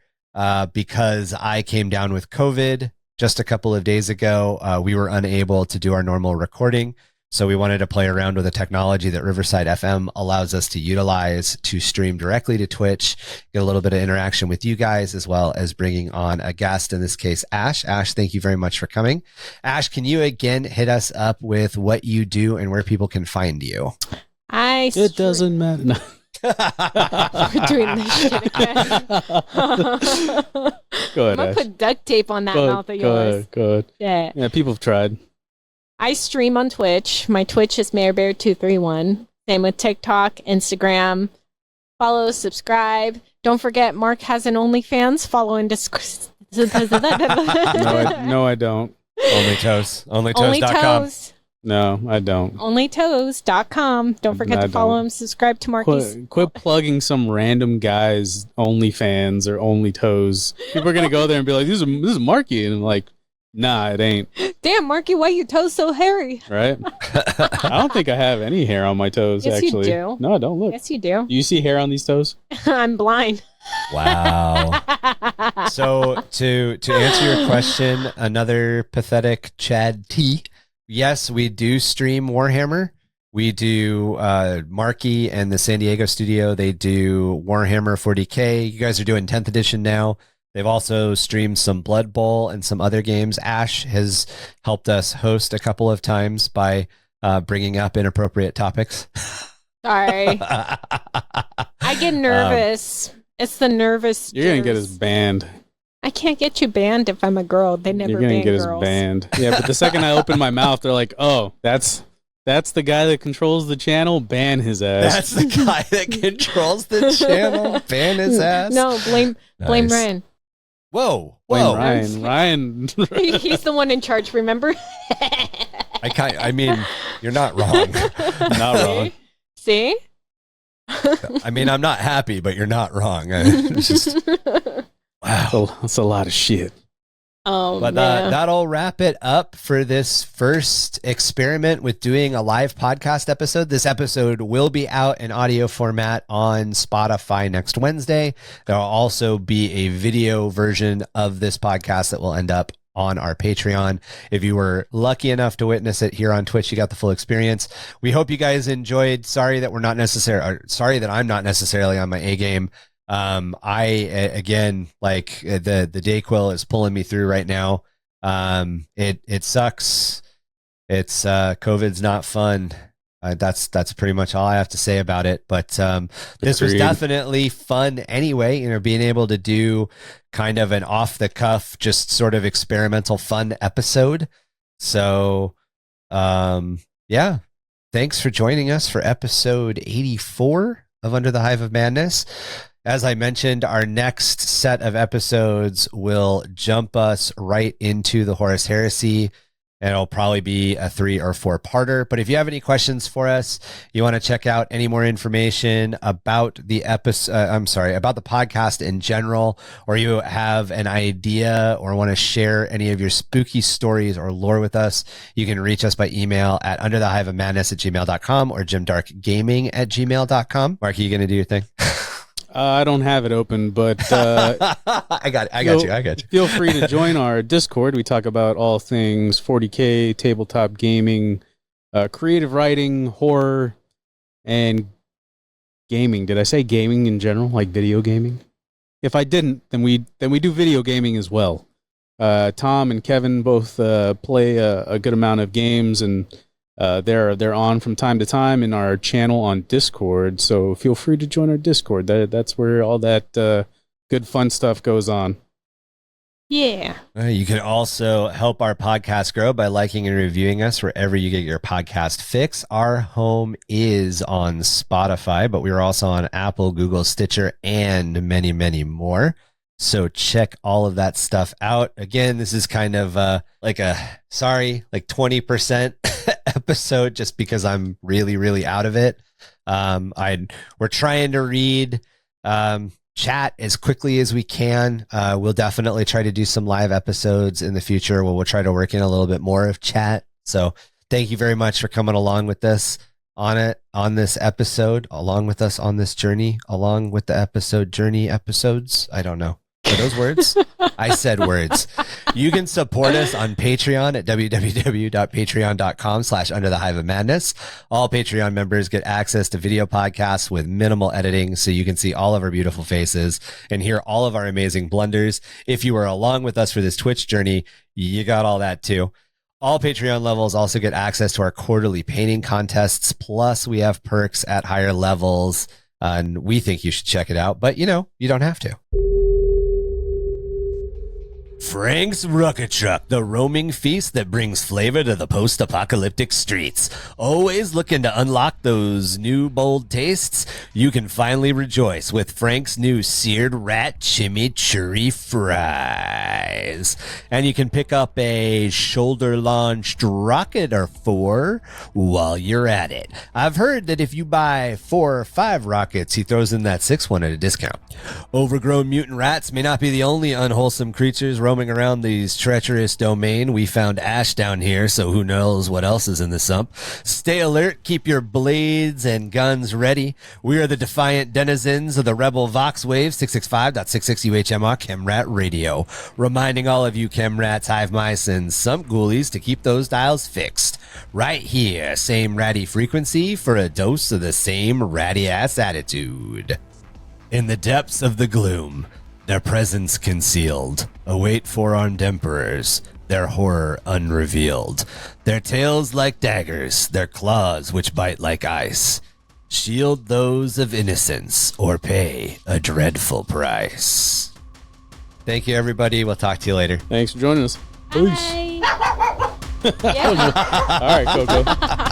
because I came down with COVID just a couple of days ago, we were unable to do our normal recording. So we wanted to play around with a technology that Riverside FM allows us to utilize to stream directly to Twitch, get a little bit of interaction with you guys, as well as bringing on a guest, in this case, Ash. Ash, thank you very much for coming. Ash, can you again hit us up with what you do and where people can find you? It doesn't matter. No. We're doing this shit again. Go ahead, I'm going to put duct tape on that mouth of yours. Go ahead. Yeah. Yeah, people have tried. I stream on Twitch. My Twitch is MayorBear231. Same with TikTok, Instagram. Follow, subscribe. Don't forget, Mark has an OnlyFans. Follow and No, I don't. Only Toes. Only OnlyToes.com. Toes. No, I don't. OnlyToes.com. Don't forget to follow him. Subscribe to Marky's. Quit plugging some random guy's OnlyFans or OnlyToes. People are gonna go there and be like, "This is Marky," and I'm like, Nah, it ain't. Damn, Marky, why your toes so hairy? Right? I don't think I have any hair on my toes, Yes, you actually. do. No, don't look. Yes, you do. You see hair on these toes? I'm blind. Wow. So to answer your question, another pathetic Chad T. Yes, we do stream Warhammer. We do Marky and the San Diego studio. They do Warhammer 40k. You guys are doing 10th edition now. They've also streamed some Blood Bowl and some other games. Ash has helped us host a couple of times by bringing up inappropriate topics. Sorry. I get nervous. It's the nervous. You're going to get us banned. I can't get you banned if I'm a girl. They never You're going to get girls. us banned. Yeah, but the second I open my mouth, they're like, oh, that's the guy that controls the channel. Ban his ass. That's the guy that controls the channel. Ban his ass. No, blame Nice. Ryan. Whoa. Ryan. He's the one in charge, remember? I mean, you're not wrong. Not wrong. See? I mean, I'm not happy, but you're not wrong. It's just, wow. That's a lot of shit. Oh, But man. that'll wrap it up for this first experiment with doing a live podcast episode. This episode will be out in audio format on Spotify next Wednesday. There will also be a video version of this podcast that will end up on our Patreon. If you were lucky enough to witness it here on Twitch, you got the full experience. We hope you guys enjoyed. Sorry that I'm not necessarily on my A game. Again, like the Dayquil is pulling me through right now. It sucks. It's COVID's not fun. That's pretty much all I have to say about it. But this was definitely fun anyway. You know, being able to do kind of an off the cuff, just sort of experimental fun episode. So, yeah. Thanks for joining us for episode 84 of Under the Hive of Madness. As I mentioned, our next set of episodes will jump us right into the Horus Heresy, and it'll probably be a 3 or 4 parter. But if you have any questions for us, you want to check out any more information about the episode, about the podcast in general, or you have an idea or want to share any of your spooky stories or lore with us, you can reach us by email at underthehiveofmadness@gmail.com or jimdarkgaming@gmail.com. Mark, are you going to do your thing? I don't have it open, but I got you. Feel free to join our Discord. We talk about all things 40k, tabletop gaming, creative writing, horror, and gaming. Did I say gaming in general, like video gaming? If I didn't, then we do video gaming as well. Tom and Kevin both play a good amount of games, and they're on from time to time in our channel on Discord, so feel free to join our Discord. That's where all that good fun stuff goes on. Yeah. You can also help our podcast grow by liking and reviewing us wherever you get your podcast fix. Our home is on Spotify, but we are also on Apple, Google, Stitcher, and many, many more. So check all of that stuff out. Again, this is kind of like 20% episode just because I'm really, really out of it. We're trying to read chat as quickly as we can. We'll definitely try to do some live episodes in the future where we'll try to work in a little bit more of chat. So thank you very much for coming along with us on this episode, along with us on this journey, along with the journey episodes. I don't know. Are those words? I said words. You can support us on Patreon at www.patreon.com/underthehiveofmadness. All Patreon members get access to video podcasts with minimal editing, so you can see all of our beautiful faces and hear all of our amazing blunders. If you are along with us for this Twitch journey, you got all that too. All Patreon levels also get access to our quarterly painting contests. Plus, we have perks at higher levels, and we think you should check it out. But, you don't have to. Frank's Rocket Truck, the roaming feast that brings flavor to the post-apocalyptic streets. Always looking to unlock those new bold tastes? You can finally rejoice with Frank's new seared rat chimichurri fries. And you can pick up a shoulder-launched rocket or 4 while you're at it. I've heard that if you buy 4 or 5 rockets, he throws in that 6th one at a discount. Overgrown mutant rats may not be the only unwholesome creatures roaming roaming around these treacherous domain, we found Ash down here, so who knows what else is in the sump. Stay alert, keep your blades and guns ready. We are the defiant denizens of the Rebel Vox Wave 665.66 UHMR Chemrat Radio, reminding all of you Chemrats, Hive Mice, and Sump Ghoulies to keep those dials fixed. Right here, same ratty frequency for a dose of the same ratty-ass attitude. In the depths of the gloom, their presence concealed, await four-armed emperors, their horror unrevealed. Their tails like daggers, their claws which bite like ice. Shield those of innocence, or pay a dreadful price. Thank you, everybody. We'll talk to you later. Thanks for joining us. Bye. All right, Coco.